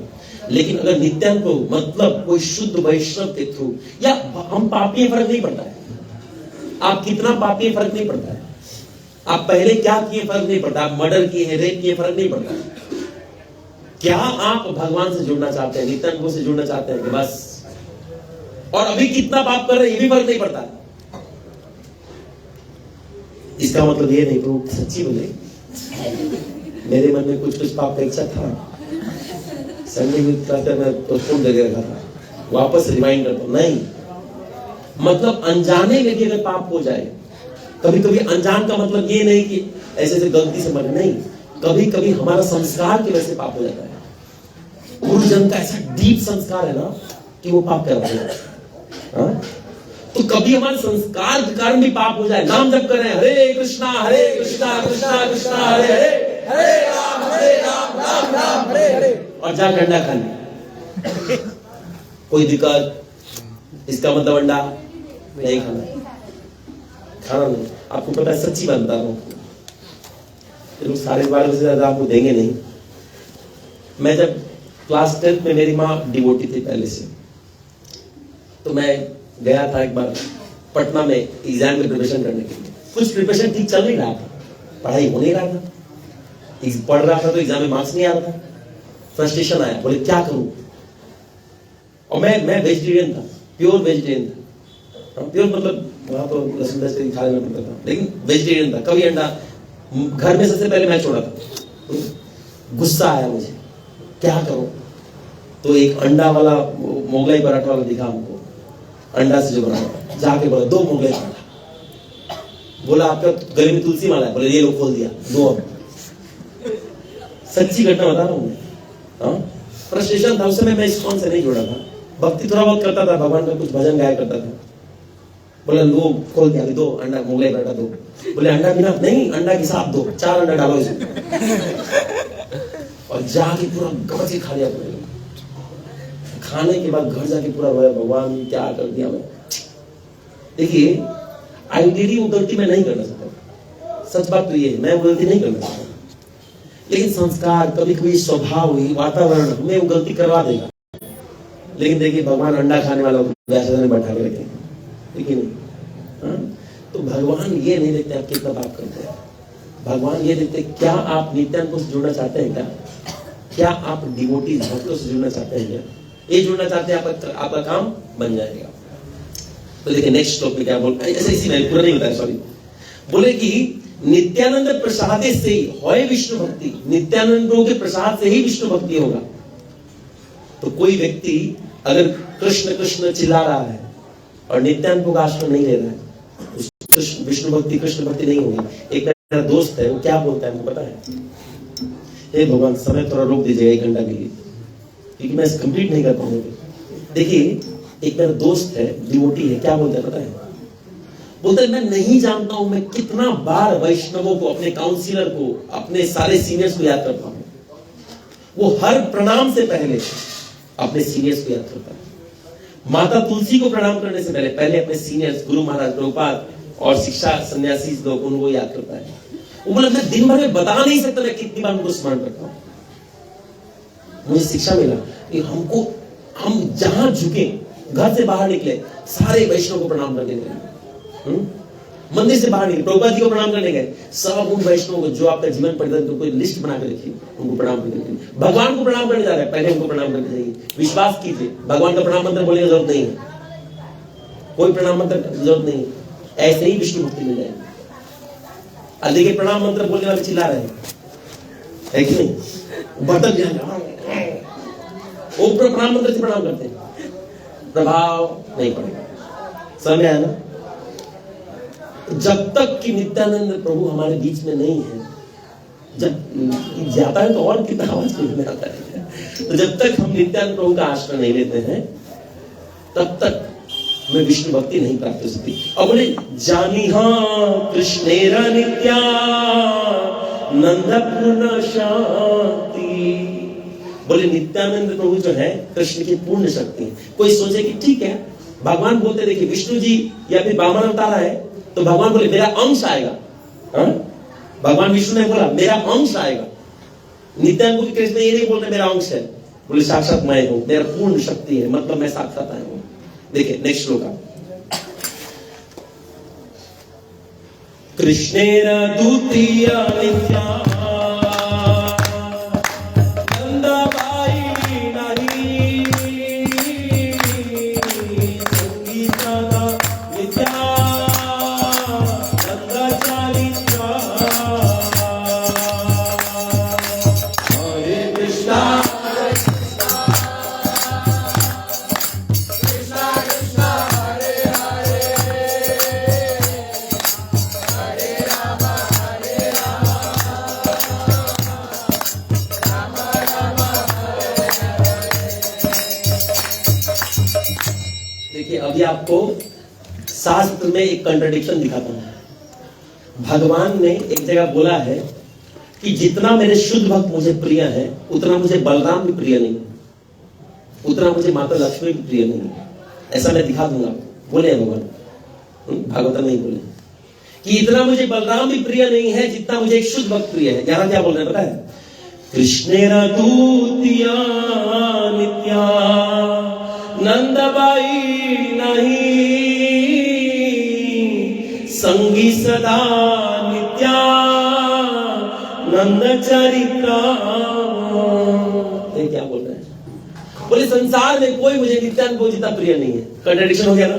लेकिन अगर नित्यानंद को मतलब कोई शुद्ध वैष्णव के थ्रू, या हम पापी है, फर्क नहीं पड़ता है, आप कितना पापी है फर्क नहीं पड़ता है, आप पहले क्या किए फर्क नहीं पड़ता, आप मर्डर किए हैं, रेप किए, फर्क नहीं पड़ता है। क्या आप भगवान से जुड़ना चाहते हैं, नित्यानंद से जुड़ना चाहते हैं कि बस, और अभी कितना पाप कर रहे हैं ये भी फर्क नहीं पड़ता है। इसका मतलब ये नहीं, प्रभु सच्ची बोले मेरे मन में कुछ पाप का इच्छा था, संडे में तो छोड़ दे रखा था, वापस रिमाइंड करता हूं। नहीं, मतलब अनजाने में भी अगर पाप हो जाए, कभी कभी अनजान का मतलब ये नहीं कि ऐसे ऐसे गलती से मरे, नहीं, कभी कभी हमारा संस्कार की वजह से पाप हो जाता है। गुरुजन का ऐसा डीप संस्कार है ना कि वो पाप कर रहा है। तो कभी हमारे संस्कार के कारण भी पाप हो जाए, नाम जप कर रहे हैं हरे कृष्णा कृष्णा कृष्णा हरे हरे, हरे राम राम राम हरे हरे, और जा अंडा खा लिया, कोई दिक्कत? इसका मतलब अंडा नहीं खाना नहीं। आपको पता है, सच्ची बात बता रहा हूं, लोग 12.5 से ज्यादा आपको देंगे नहीं। मैं जब क्लास 10th में, मेरी माँ डिवोटी थी पहले से, तो मैं गया था एक बार पटना में एग्जाम की प्रिपरेशन करने के लिए। कुछ प्रिपरेशन ठीक चल नहीं रहा था, पढ़ाई हो नहीं रहा था, पढ़ रहा था तो एग्जाम में मार्क्स नहीं आ रहा था, फ्रस्ट्रेशन आया, बोले क्या करूं। और मैं वेजिटेरियन था, प्योर वेजिटेरियन था, प्योर मतलब वहां तो लहसुन प्याज खा लेना पड़ता था, लेकिन वेजिटेरियन था। कभी अंडा, घर में सबसे पहले मैं छोड़ा था। गुस्सा आया मुझे, क्या करूं। तो एक अंडा वाला मोगलाई पराठा वाला दिखा हमको, अंडा से जो बना, जाके बोला 2 मोगलाई पराठा। बोला आपका गले में तुलसी माला है, बोले ये लो, खोल दिया 2। सच्ची घटना बता रहा हूँ। फ्रस्ट्रेशन था उस समय, मैं इस्कॉन से नहीं जुड़ा था, भक्ति थोड़ा बहुत करता था, भगवान का कुछ भजन गाया करता था। बोले लो, खोल दिया, 2 अंडा मोगलाई पराठा 2। बोले अंडा बिना नहीं, अंडा के साथ 2, 4 अंडा डालो इसमें, और जाके पूरा गमच के खा लिया। खाने के बाद घर जाके पूरा रोया, भगवान क्या कर दिया मैं। देखिए आइडियली वो गलती मैं नहीं करना चाहता, सच बात तो ये है, मैं वो गलती नहीं करना चाहता, लेकिन संस्कार, कभी कभी स्वभाव, वातावरण हमें वो गलती करवा देगा। लेकिन देखिए भगवान अंडा खाने वाला में बैठा के रखे, लेकिन तो भगवान ये नहीं देखते आप कितना पाप करते हैं, भगवान ये देखते क्या आप नित्यानंद से जुड़ना चाहते हैं, क्या आप डिवोटी भक्तों से जुड़ना चाहते हैं, क्या ये जुड़ना चाहते हैं, आपका काम बन जाएगा। तो देखिए नेक्स्ट श्लोक में क्या बोल, ऐसे इसी में पूरा नहीं बताया, सॉरी। बोले कि नित्यानंद प्रसाद से ही होय विष्णु भक्ति, नित्यानंद के प्रसाद से ही विष्णु भक्ति होगा। तो कोई व्यक्ति अगर कृष्ण कृष्ण चिल्ला रहा है और नित्यानंद का आश्रय नहीं ले रहा है, विष्णु भक्ति कृष्ण भक्ति नहीं होगी। एक मेरा दोस्त है, वो क्या बोलता है हमको पता है, हे भगवान समय थोड़ा रोक दीजिएगा 1 घंटा के लिए, क्योंकि मैं कंप्लीट नहीं कर पाऊंगा। देखिए एक मेरा दोस्त है, डिवोटी है, क्या बोलता है पता है, बोलता है मैं नहीं जानता हूं मैं कितना बार वैष्णवों को, अपने काउंसिलर को, अपने सारे सीनियर्स को याद करता हूं। वो हर प्रणाम से पहले अपने सीनियर्स को याद करता है। माता तुलसी को प्रणाम करने से पहले अपने सीनियर्स, गुरु महाराज प्रभुपाद और शिक्षा सन्यासी लोग, उनको याद करता है। वो बोला मैं दिन भर में बता नहीं सकता मैं कितनी बार उनको स्मरण करता हूं। मुझे शिक्षा मिला, कि हम जहां झुके, घर से बाहर निकले सारे वैष्णव को प्रणाम करने गए, मंदिर से बाहर निकले प्रभुपाद जी को प्रणाम करने गए, सब उन वैष्णव को जो आपका जीवन परिवर्तन कोई लिस्ट बना कर रखिए, उनको प्रणाम करने। भगवान को प्रणाम करने जा रहे हैं, पहले उनको प्रणाम करने जाइए। विश्वास कीजिए, भगवान का प्रणाम मंत्र बोलने की जरूरत नहीं है, कोई प्रणाम मंत्र की जरूरत नहीं है, ऐसे ही विष्णु भक्ति मिल जाएगी। अब देखिए प्रणाम मंत्र बोलने वाले चिल्ला रहे हैं कि नहीं, भटक जाएंगे, वो प्रणाम मंत्र से प्रणाम करते हैं, प्रभाव नहीं पड़ेगा। समझ आया ना? जब तक कि नित्यानंद प्रभु हमारे बीच में नहीं है, जब जाता है तो और कितना आवाज में आता है, तो जब तक हम नित्यानंद प्रभु का आश्रय नहीं लेते हैं तब तक हमें विष्णु भक्ति नहीं प्राप्त हो सकती। अब बोले जानिहा कृष्णेरा नित्या नंद पूर्ण शांति, बोले नित्यानंद प्रभु जो है कृष्ण की पूर्ण शक्ति है। कोई सोचे कि ठीक है, भगवान बोलते देखिए विष्णु जी या फिर वामन अवतार है तो भगवान बोले मेरा अंश आएगा, भगवान विष्णु ने बोला मेरा अंश आएगा। नित्यानंद कृष्ण ये नहीं बोलते मेरा अंश है, बोले साक्षात मैं हूं, मेरा पूर्ण शक्ति है, मतलब मैं साक्षात आया हूं। देखिए नेक्स्ट श्लोक, कृष्णेरा द्वितीया नित्या आपको शास्त्र में एक कंट्रडिक्शन दिखाता हूं। भगवान ने एक जगह बोला है कि जितना मेरे शुद्ध भक्त मुझे प्रिय है उतना मुझे बलराम भी प्रिय नहीं, उतना मुझे माता लक्ष्मी भी प्रिय नहीं, ऐसा मैं दिखा दूंगा, बोले भगवान। भागवत नहीं बोले कि इतना मुझे बलराम भी प्रिय नहीं है जितना मुझे एक शुद्ध भक्त प्रिय है। यहां क्या बोल रहे हैं पता है? कृष्णेरा दूतिया नित्या नंदबाई नहीं संगी सदा नित्या नंद चरित्रा। क्या बोल रहे हैं? बोले संसार में कोई मुझे नित्यानंद को जितना प्रिय नहीं है। कंट्रडिक्शन हो गया ना?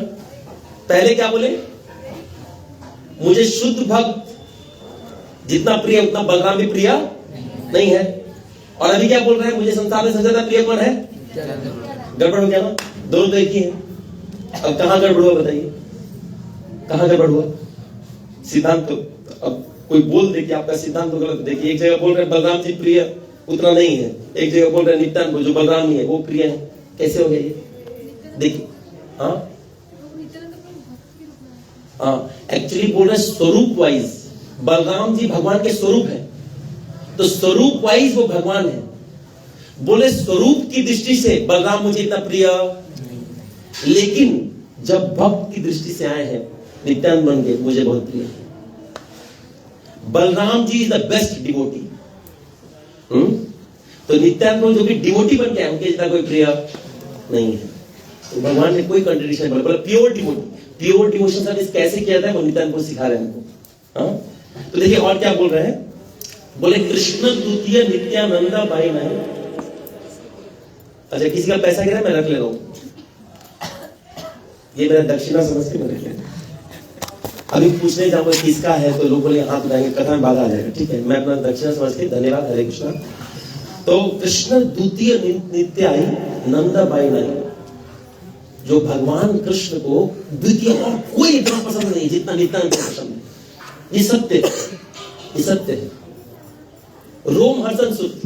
पहले क्या बोले? मुझे शुद्ध भक्त जितना प्रिय उतना बलराम भी प्रिय नहीं है, और अभी क्या बोल रहे हैं? मुझे संसार में सबसे ज्यादा प्रिय कौन है? गड़बड़ हो गया ना? दोनों तो एक ही है। अब कहां गड़बड़ हुआ बताइए, कहां गड़बड़ हुआ? सिद्धांत तो अब कोई बोल दे कि आपका सिद्धांत तो गलत। देखिए एक जगह बोल रहे बलराम जी प्रिय उतना नहीं है, एक जगह बोल रहे नित्यानंद जो बलराम नहीं है वो प्रिय है। कैसे हो गया ये? देखिए एक्चुअली बोल रहे स्वरूप वाइज बलराम जी भगवान के स्वरूप है, तो स्वरूप वाइज वो भगवान है। बोले स्वरूप की दृष्टि से बलराम मुझे इतना प्रिय, लेकिन जब भक्त की दृष्टि से आए हैं नित्यानंद बन गए, मुझे बहुत प्रिय है। Balram ji is the best devotee. तो नित्यानंद जो कि डिवोटी बन गया उनके जितना कोई प्रिय नहीं है। तो भगवान ने कोई कंट्रडिक्शन नहीं बोला, pure devotee, pure devotion service कैसे किया था वो नित्यानंद को सिखा रहे हैं हमको। तो देखिए और क्या बोल रहे हैं? बोले कृष्ण द्वितीय नित्यानंदा बाई नहीं। अच्छा किसी का पैसा गिरा मैं रख ले रहा हूं, ये मेरा दक्षिणा समझ के मैं रख ले। अभी पूछने जाऊंगा किसका है तो लोग बोले हाथ उठाएंगे, कथा में बाधा आ जाएगा। ठीक है, मैं अपना दक्षिणा समझ के धन्यवाद, हरे कृष्णा। तो कृष्ण द्वितीय नित्याई नंदा बाई नहीं, जो भगवान कृष्ण को द्वितीय और कोई इतना पसंद नहीं जितना नित्यानंद को पसंद है। ये सत्य है, ये सत्य है। रोम हर्षण सुत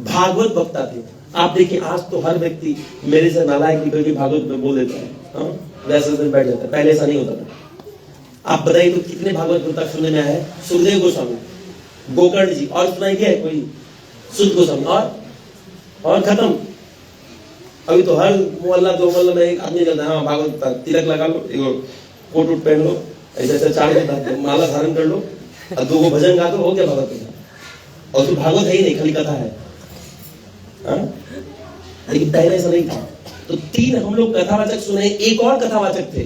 भागवत वक्ता थे। आप देखिए आज तो हर व्यक्ति मेरे से नालायक भी भागवत में बोल देता है, वैसे बैठ जाता है। पहले ऐसा नहीं होता था। आप बताइए तो कितने भागवत पुस्तक सुनने में आया है? सुखदेव गोस्वामी, गोकर्ण जी, और सुनाई क्या है कोई? सुध गोस्वामी, और खत्म। अभी तो हर मोहल्ला दो मोहल्ला में एक आदमी चलता है, हाँ भागवत तिलक लगा लो, कोट उट पहन लो, ऐसे ऐसे चार माला धारण कर लो और दो भजन गा दो, हो गया भागवत। और तो भागवत है ही नहीं, खाली कथा है। हाँ? लेकिन पहले ऐसा नहीं था। तो 3 हम लोग कथावाचक सुने, एक और कथावाचक थे,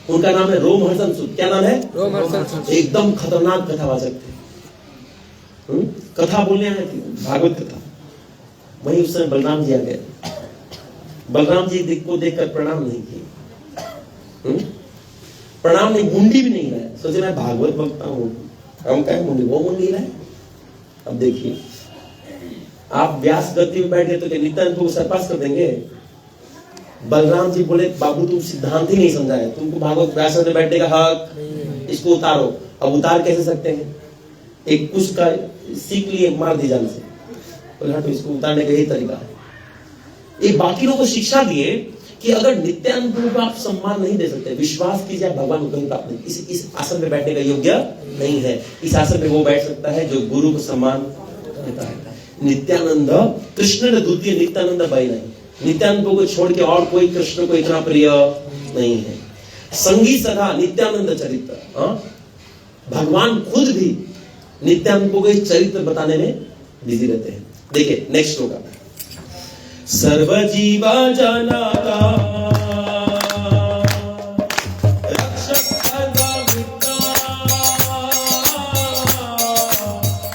उनका नाम है रोमहर्षण सूत। क्या नाम है? रोमहर्षण सूत। एकदम खतरनाक कथावाचक थे। कथा बोलने आए थे, भागवत कथा। वहीं उस समय बलराम जी आ गए। बलराम जी को देखकर प्रणाम नहीं किए, प्रणाम नहीं, मुंडी भी नहीं लाया। सोचे मैं भागवत बोलता हूँ, हम कहें मुंडी, वो मुंडी लाए। अब देखिए, आप व्यास गति में बैठ गए तो नित्यानंद को सरपास कर देंगे। बलराम जी बोले बाबू तुम सिद्धांत ही नहीं समझा है, तुमको भागवत व्यास में बैठने का हक, इसको उतारो। अब उतार कैसे सकते हैं? एक कुछ का सीख लिए, मार दी जान से, बोले हाँ तो इसको उतारने का यही तरीका है। ये बाकी लोगों को शिक्षा दिए कि अगर नित्यानंद को आप सम्मान नहीं दे सकते, विश्वास कीजिए आप भगवान को कहीं प्राप्त नहीं। इस आसन में बैठने का योग्य नहीं है। इस आसन में वो बैठ सकता है जो गुरु को सम्मान देता है। नित्यानंद कृष्ण ने द्वितीय नित्यानंद भाई नहीं। नित्यानंद को छोड़ के और कोई कृष्ण को इतना प्रिय नहीं है। संगी सदा नित्यानंद चरित्र, भगवान खुद भी नित्यानंद को चरित्र बताने में बिजी रहते हैं। देखिए नेक्स्ट होगा, सर्व जीवा जनाता रक्षक सर्वमित्रा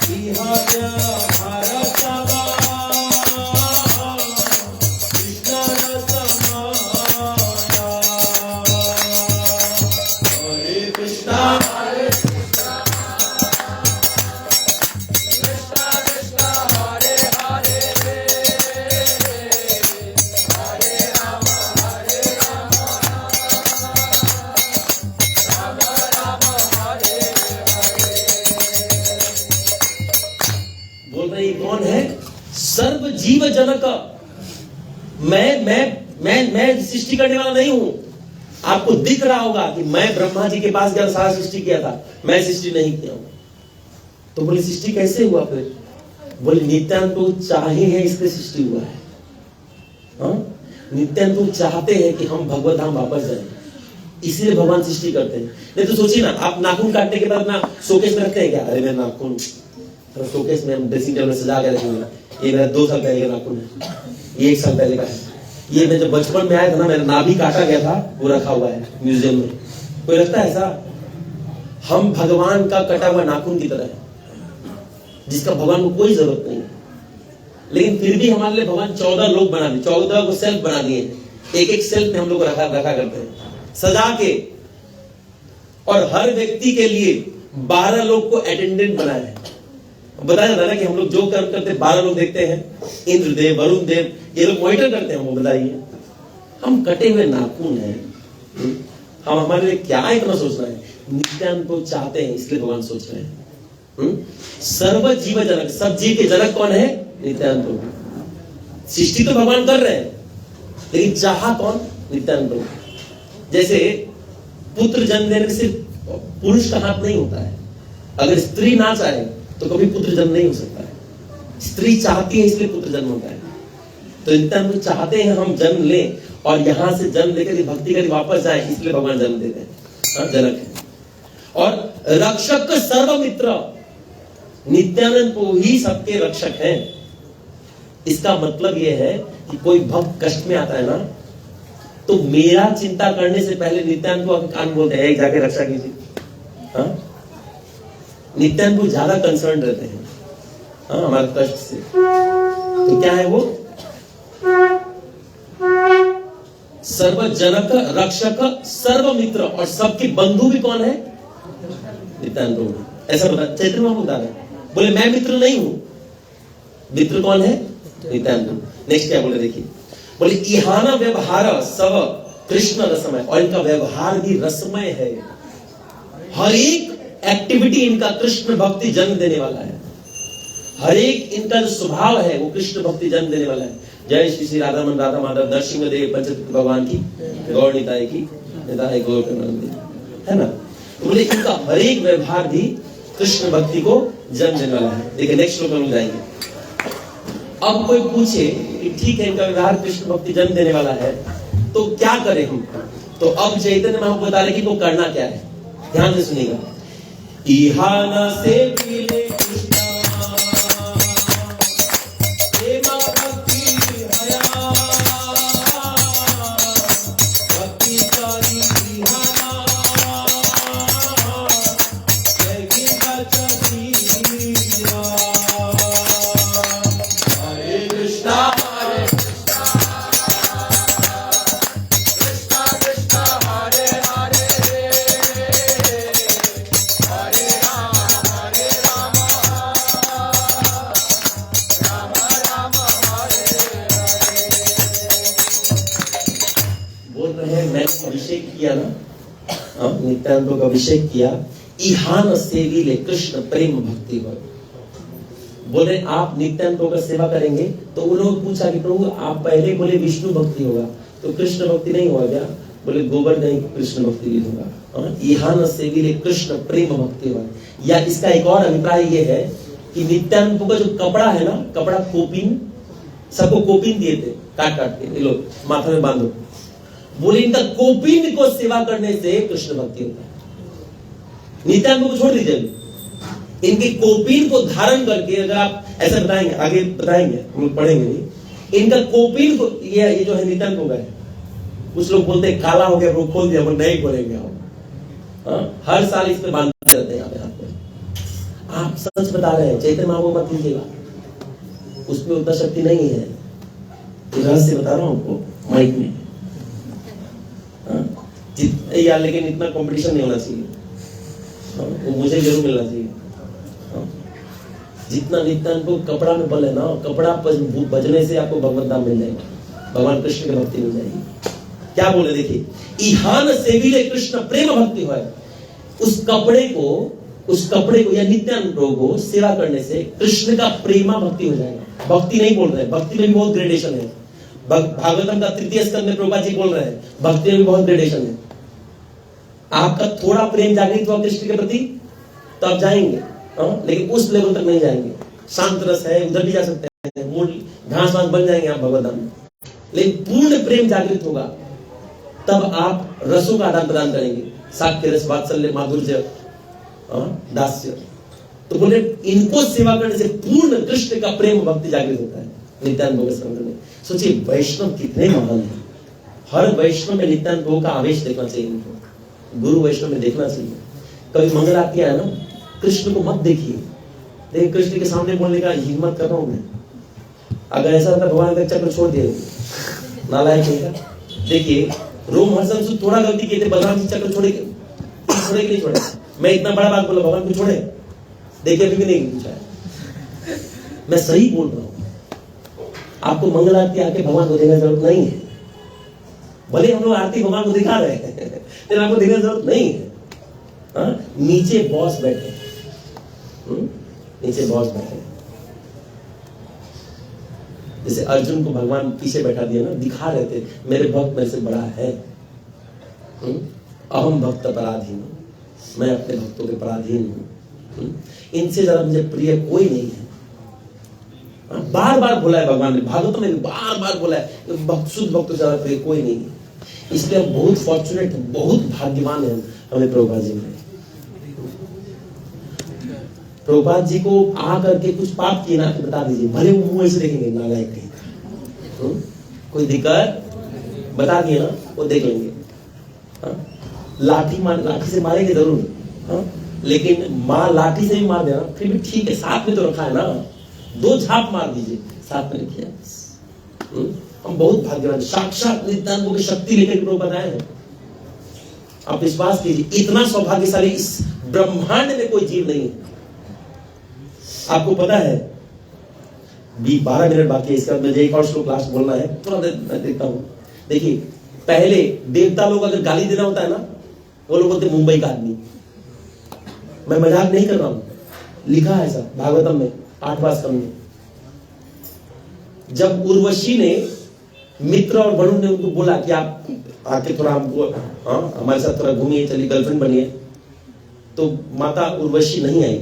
विहाय भारतवा कृष्ण रसमाया। हरे कृष्णा हरे कृष्णा कृष्णा कृष्णा हरे हरे कौन है? सर्व जीव जनक। मैं सृष्टि करने वाला नहीं हूं। आपको दिख रहा होगा कि मैं ब्रह्मा जी के पास गया, सारा सृष्टि किया था, मैं सृष्टि नहीं किया हूं। तो बोले सृष्टि कैसे हुआ? फिर बोले नित्यानंद तो चाहे हैं इसलिए सृष्टि हुआ है। नित्यानंद तो चाहते हैं कि हम भगवत धाम वापस जाएं, इसलिए भगवान सृष्टि करते हैं। नहीं तो सोचिए ना, आप नाखून काटने के बाद ना शोकेस में रखते हैं क्या? अरे मैं नाखून तो शोकेस में हम ड्रेसिंग टेबल में सजा के रखेंगे। ये मेरा 2 साल पहले का नाखून है, ये 1 साल पहले का है। ये मैं जब बचपन में आया था ना, मेरा नाभि काटा गया था, वो रखा हुआ है म्यूजियम में। कोई लगता है ऐसा? हम भगवान का कटा हुआ नाखून की तरह है, जिसका भगवान को कोई जरूरत नहीं है। लेकिन फिर भी हमारे लिए भगवान 14 लोग बना दिए, 14 को सेल्फ बना दिए। एक सेल्फ में हम लोग रखा करते हैं सजा के, और हर व्यक्ति के लिए 12 लोग को अटेंडेंट बनाया है। बताया जाता है कि हम लोग जो कर्म करते हैं 12 लोग देखते हैं, इंद्रदेव, वरुण देव, ये लोग मॉनिटर करते हैं। वो बताइए, हम कटे हुए नाखून हैं, हम हमारे लिए क्या इतना सोचना है? नित्यानंद को चाहते हैं इसलिए भगवान सोच रहे हैं। सर्व जीव जनक, सब जीव के जनक कौन है? नित्यानंद प्रभु। सृष्टि तो भगवान कर रहे हैं, लेकिन चाहा कौन? नित्यानंद प्रभु। जैसे पुत्र जन्म देने से पुरुष का हाथ नहीं होता है। अगर स्त्री ना चाहे तो कभी पुत्र जन्म नहीं हो सकता है। स्त्री चाहती है इसलिए पुत्र जन्म होता है। तो नित्यानंद चाहते हैं हम जन्म लें, और यहां से जन्म लेकर भक्ति करके वापस जाए, इसलिए भगवान जन्म देते हैं, जनक है। और रक्षक सर्व मित्र, नित्यानंद को ही सबके रक्षक हैं। इसका मतलब यह है कि कोई भक्त कष्ट में आता है ना, तो मेरा चिंता करने से पहले नित्यानंद को कान बोलते हैं, जाके रक्षा कीजिए। नित्यानंद को ज्यादा कंसर्न रहते हैं हमारे कष्ट से। तो क्या है वो? सर्व जनक रक्षक सर्व मित्र, और सबके बंधु भी कौन है? नित्यानंद प्रभु। ऐसा बता चैतन्य महाप्रभु बता रहे, बोले मैं मित्र नहीं हूं। मित्र कौन है? नित्यानंद प्रभु। नेक्स्ट क्या बोले देखिए, बोले इहाना व्यवहार सब कृष्ण रसमय, और इनका व्यवहार भी रसमय है। हर एक एक्टिविटी इनका कृष्ण भक्ति जन्म देने वाला है। हर एक इनका जो स्वभाव है वो कृष्ण भक्ति जन्म देने वाला है। जय श्री श्री राधा मन राधा माधव नरसिंह देव पंचतत्व भगवान की, गौर निताय की, निताय गौर है ना। तो बोले इनका हर एक व्यवहार भी कृष्ण भक्ति को जन्म देने वाला है। देखिए नेक्स्ट श्लोक में जाएंगे। अब कोई पूछे कि ठीक है इनका व्यवहार कृष्ण भक्ति जन्म देने वाला है, तो क्या करें हम? तो अब चैतन्य महाप्रभु बता रहे कि वो करना क्या है। ध्यान से सुनिएगा। इहाना से मिले कृष्णा प्रेमा भक्ति नित्यानंद प्रभु का अभिषेक किया, इहान सेविले कृष्ण प्रेम भक्ति हो। बोले आप नित्यानंद प्रभु का सेवा करेंगे, तो उन्होंने पूछा कि प्रभु आप पहले बोले विष्णु भक्ति होगा, तो कृष्ण भक्ति नहीं होगा क्या? बोले गोबर नहीं, कृष्ण भक्ति भी होगा। इहान सेविले कृष्ण प्रेम भक्ति होगा। या इसका एक और अभिप्राय ये है कि नित्यानंद प्रभु का जो कपड़ा है ना, कपड़ा कोपिन, सबको कोपिन दिए थे काट काट के, ये लोग माथा में बांधो। बोले इनका कोपिन को सेवा करने से कृष्ण भक्ति होता है। नित्यानंद को छोड़ दीजिए, इनके कोपिन को धारण करके अगर आप ऐसा बताएंगे, आगे बताएंगे, हम लोग पढ़ेंगे नहीं, इनका कोपिन को, ये जो है नित्यानंद को है, कुछ लोग बोलते हैं काला हो गया वो खोल दिया, वो नहीं खोलेंगे आप। हर साल इस पे बांधते रहते हैं यहाँ पे। आप सच बता रहे हैं, चैतन्य महाप्रभु मत लीजिएगा, उसमें उतना शक्ति नहीं है। रहस्य बता रहा हूं आपको माइक में। यार लेकिन इतना कंपटीशन नहीं होना चाहिए, वो मुझे जरूर मिलना चाहिए। जितना नित्यानंद को कपड़ा में बल है ना, कपड़ा बजने से आपको भगवत धाम मिल जाएगा, भगवान कृष्ण की भक्ति मिल जाएगी। क्या बोले देखिए, इहान सेविले कृष्ण प्रेम भक्ति है। उस कपड़े को या नित्यानंद प्रभु को सेवा करने से कृष्ण का प्रेमा भक्ति हो जाएगा। भक्ति नहीं बोल रहे, भक्ति में भी बहुत ग्रेडेशन है। भागवतम का 3 स्कंद में प्रभुपाद जी बोल रहे हैं, भक्ति में भी बहुत ग्रेडेशन है। आपका थोड़ा प्रेम जागृत हुआ कृष्ण के प्रति तो आप जाएंगे, लेकिन उस लेवल तक नहीं जाएंगे। शांत रस है, उधर भी जा सकते हैं, मूल घास वास बन जाएंगे आप भगवत धाम में। लेकिन पूर्ण प्रेम जागृत होगा तब आप रसों का आदान प्रदान करेंगे, साक्ष्य रस, वात्सल्य, माधुर्य, दास्य। तो बोले इनको सेवा करने से पूर्ण कृष्ण का प्रेम भक्ति जागृत होता है नित्यानंद प्रभु के संग में। सोचिए वैष्णव कितने महान है। हर वैष्णव में नित्यानंद प्रभु का आवेश देखना चाहिए, इनको गुरु वैष्णव में देखना चाहिए। कभी मंगल आरती है ना, कृष्ण को मत देखिए, लेकिन कृष्ण के सामने बोलने का हिम्मत कर रहा हूं मैं। अगर ऐसा होता भगवान का चक्र छोड़ दिए, नालायक होगा। देखिए रोम हर्षण सुद थोड़ा गलती किए थे, बलराम जी चक्र छोड़े कि नहीं छोड़े? मैं इतना बड़ा बात बोला, भगवान को छोड़े? देखिए अभी भी नहीं पूछा। मैं सही बोल रहा हूं। आपको मंगल आरती आके भगवान को देखने की जरूरत नहीं है। भले हम लोग आरती भगवान को दिखा रहे हैं, लेकिन आपको देखने की जरूरत नहीं है। नीचे बॉस बैठे, नीचे बॉस बैठे। जैसे अर्जुन को भगवान पीछे बैठा दिया ना, दिखा रहे थे मेरे भक्त मेरे से बड़ा है। अहम भक्त पराधीन, मैं अपने भक्तों के पराधीन हूं। इनसे ज्यादा मुझे प्रिय कोई नहीं है। बार बार बोला है भगवान ने, भागवत में भी बार बार बोला है, शुद्ध भक्तों से ज्यादा प्रिय कोई नहीं है। इसलिए हम बहुत फॉर्चुनेट, बहुत भाग्यवान है हमें प्रभुपाद जी में। प्रभुपाद जी को आ करके कुछ पाप किए ना तो बता दीजिए, भले वो मुंह ऐसे देखेंगे नालायक कहीं, कोई दिक्कत बता दिए ना वो देख लेंगे। लाठी से मारेंगे जरूर, लेकिन लाठी से भी मार देना फिर भी ठीक है, साथ में तो रखा है ना, 2 झाप मार दीजिए, साथ में रखिए। हम बहुत भाग्यवान, साक्षात नित्यानंद की शक्ति लेकर प्रभु बनाए हैं। आप विश्वास कीजिए, इतना सौभाग्यशाली इस ब्रह्मांड में कोई जीव नहीं है। आपको पता है 12 मिनट बाकी है, इसका मुझे एक और श्लोक लास्ट बोलना है, थोड़ा मैं देखता हूं। देखिए पहले देवता लोग अगर गाली देना होता है ना, वो लोग बोलते मुंबई का आदमी। मैं मजाक नहीं कर रहा हूं, लिखा है ऐसा भागवतम में 8वां स्कंद में। जब उर्वशी ने, मित्र और वरुण ने उनको बोला कि आप आके थोड़ा हमको हमारे साथ थोड़ा घूमिए, चलिए गर्लफ्रेंड बनिए, तो माता उर्वशी नहीं आई।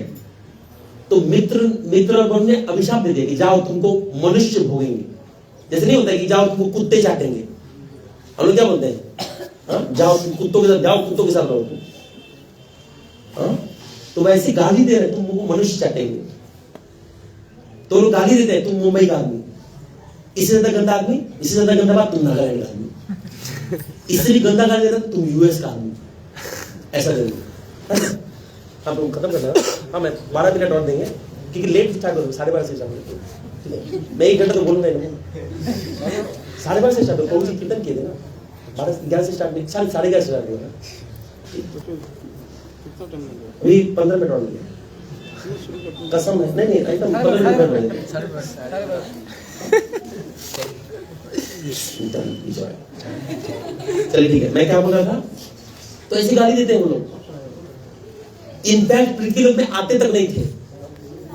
तो मित्र और वरुण ने अभिशाप दे दिया कि जाओ तुमको मनुष्य भोगेंगे। जैसे नहीं होता कि जाओ तुमको कुत्ते चाटेंगे, हम लोग क्या बोलते हैं, जाओ तुम कुत्तों के साथ, जाओ कुत्तों के साथ रहो तुम। तो वैसी गाली दे रहे, तुमको मनुष्य चाटेंगे। तो लोग गाली देते हैं, तुम मुंबई का आदमी, इससे ज्यादा गंदा आदमी, इससे ज्यादा गंदा बात तुम नागालैंड का आदमी, इससे भी गंदा गाली देता तुम यूएस का आदमी। ऐसा करेंगे। हाँ तुम खत्म कर देना। हाँ मैं 12 मिनट और देंगे क्योंकि लेट स्टार्ट हो, 12:30 से स्टार्ट। मैं 1 घंटा तो बोलूंगा ही, 12:30 से स्टार्ट हो, कीर्तन किए थे ना, 11 से स्टार्ट नहीं, 11:30 से स्टार्ट होगा। अभी 15 मिनट और देंगे, कसम है। नहीं एकदम 15 मिनट। चलिए ठीक है, मैं क्या बोल रहा था, तो ऐसी गाली देते हैं वो लोग। इनफैक्ट पृथ्वी लोग में आते तक नहीं थे,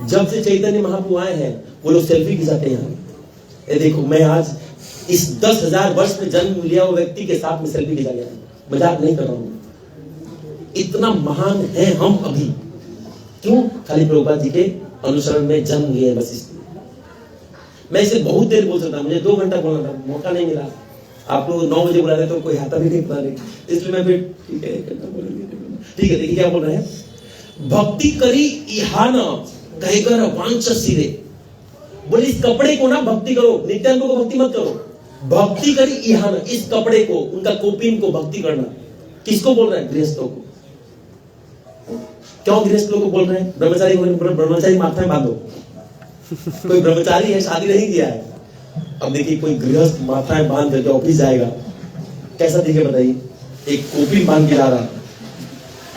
जब से चैतन्य महाप्रभु आए हैं वो लोग सेल्फी खिंचाते हैं। ये देखो, मैं आज इस 10,000 वर्ष में जन्म लिया हुआ व्यक्ति के साथ में सेल्फी खिंचा गया, मजाक नहीं कर रहा हूं। इतना महान है हम अभी, क्यों? खाली प्रभुपाद जी के अनुसरण में जन्म लिए, बस इसलिए। मैं इसे बहुत देर बोल सकता, मुझे 2 घंटा बोलना था, मौका नहीं मिला। आप लोग 9 बजे बुला रहे तो कोई आता भी नहीं, पता नहीं, इसलिए मैं फिर ठीक है देखिए क्या बोल रहे हैं। भक्ति करी इहान कहकर वांछ सिरे, बोले इस कपड़े को ना भक्ति करो, नित्यानंद को भक्ति मत करो। भक्ति करी इहान, इस कपड़े को, उनका कोपिन को भक्ति करना। किसको बोल रहे हैं? गृहस्थों को। क्यों गृहस्थ लोगों को बोल रहे हैं? ब्रह्मचारी ब्रह्मचारी माथा में बांधो। कोई ब्रह्मचारी है, शादी नहीं किया है, अब देखिए कोई गृहस्थ माथा में बांध करके ऑफिस जाएगा, कैसा दिखे बताइए? एक कोपिन बांध के जा रहा,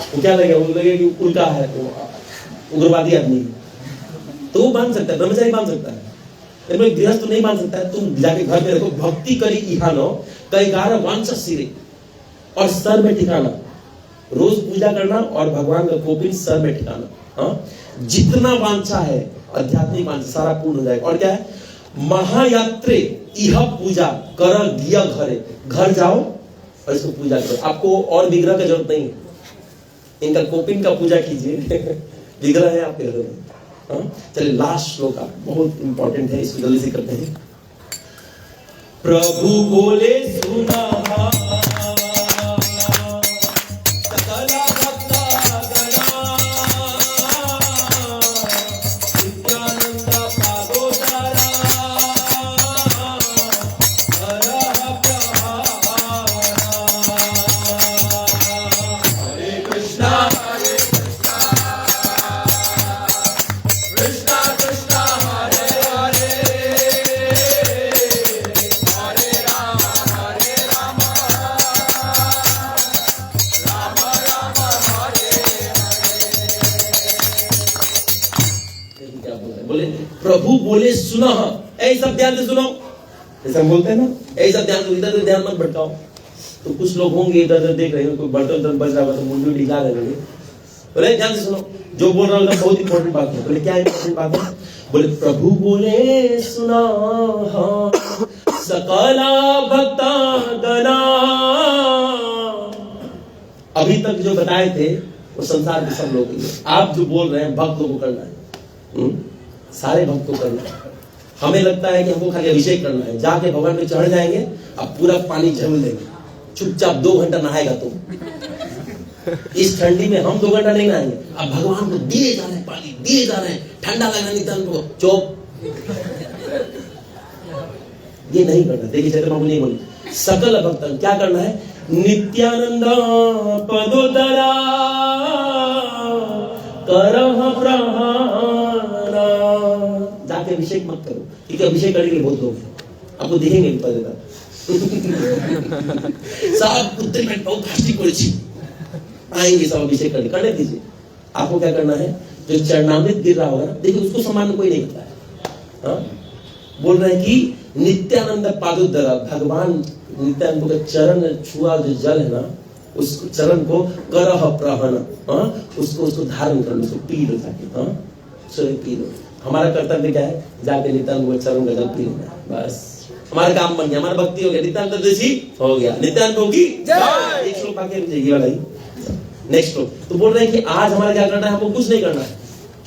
वो क्या लगेगा? वो लगेगा कि उल्टा है, उग्रवादी आदमी, तो वो बांध सकता है, ब्रह्मचारी बांध सकता है, लेकिन गृहस्थ तो नहीं बांध सकता है। तुम जाके घर में रखो, भक्ति करी इहानो कैगार वांछ सिरे, और सर में ठिकाना, रोज पूजा करना और भगवान का कोपिन सर में ठिकाना। हाँ, जितना वांछा है आध्यात्मिक वांछा सारा पूर्ण हो जाएगा। और क्या है? महायात्रे यह पूजा कर दिया घरे, घर जाओ और इसको पूजा करो। आपको और विग्रह का जरूरत नहीं है, इनका कोपिन का पूजा कीजिए। विग्रह है आपके घर में। हाँ, चलिए लास्ट श्लोक आप बहुत इंपॉर्टेंट है, इसको जल्दी से करते हैं। प्रभु बोले सुना प्रभु बोले सुना, ऐसा ध्यान से सुनो, जैसे हम बोलते हैं ना, ऐसा ध्यान से, इधर ध्यान मत भटकाओ। तो कुछ लोग होंगे इधर देख रहे हो, कोई बर्तन बज रहा होगा तो मुंडी ढिला रहे होंगे, बोले ध्यान से सुनो, जो बोल रहा हूँ बहुत इंपॉर्टेंट बात है। बोले क्या इंपॉर्टेंट बात है? बोले प्रभु बोले सुना सकला भक्ता गना। अभी तक जो बताए थे वो संसार के सब लोग, आप जो बोल रहे हैं भक्त लोगों को करना है, सारे भक्त को करना है। हमें लगता है कि हमको खाली अभिषेक करना है, जाके भगवान पे चढ़ जाएंगे, अब पूरा पानी झल देंगे, चुपचाप 2 घंटा नहाएगा तुम। इस ठंडी में हम 2 घंटा नहीं नहाएंगे, अब भगवान को दिए जा रहे हैं, पानी दिए जा रहे हैं, ठंडा लगना नहीं था हमको, चुप। ये नहीं करना। देखिए चैतन्य महाप्रभु नहीं बोले सकल भक्त क्या करना है? नित्यानंद पदोदरा करह प्रहारा। जाके अभिषेक मत करो, क्योंकि अभिषेक करने के लिए बहुत लोग हैं, आपको दिखेंगे पदेदार सब उत्तर में बहुत प्लास्टिक करेছি आएंगे सब अभिषेक करने दीजिए। आपको क्या करना है? जो चरणामृत गिर रहा होगा ना, देखिए उसको सम्मान कोई नहीं करता है। हाँ? बोल रहे हैं कि नित्यानंद पादोदरा, भगवान नित्यानंद का चरण छुआ जो जल है ना, उस चरण को करह प्रहन, उसको धारण कर लो, उसको पी लो जाके। हाँ, पी लो। हमारा कर्तव्य क्या है? जाके नित्यानंद चरण का जल पी लेना, बस हमारा काम बन गया, हमारा भक्ति हो गया, नित्यानंद दर्शी हो गया, नित्यानंद होगी जय। एक श्लोक बाकी जाइए वाला ही, नेक्स्ट श्लोक। तो बोल रहे हैं कि आज हमारा क्या करना है? हमको कुछ नहीं करना है,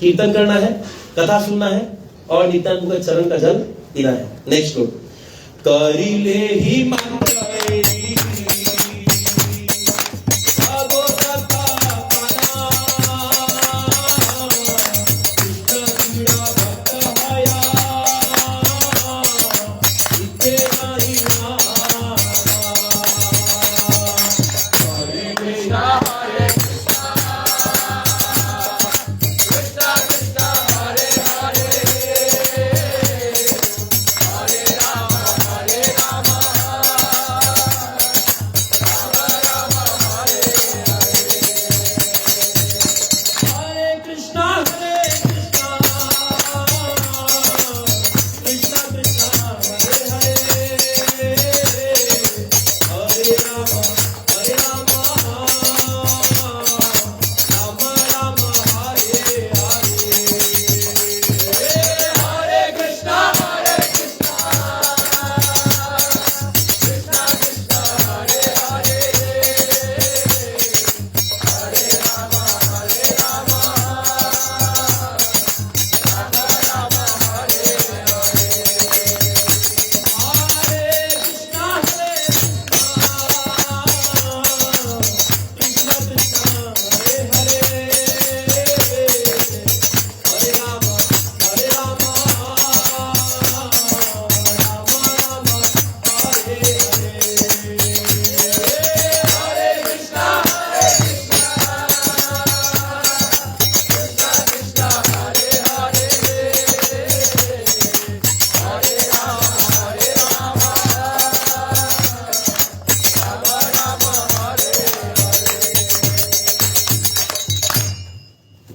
कीर्तन करना है, कथा सुनना है और नित्यानंद के चरण का जल पीना है। नेक्स्ट श्लोक। करिले ही मंत्र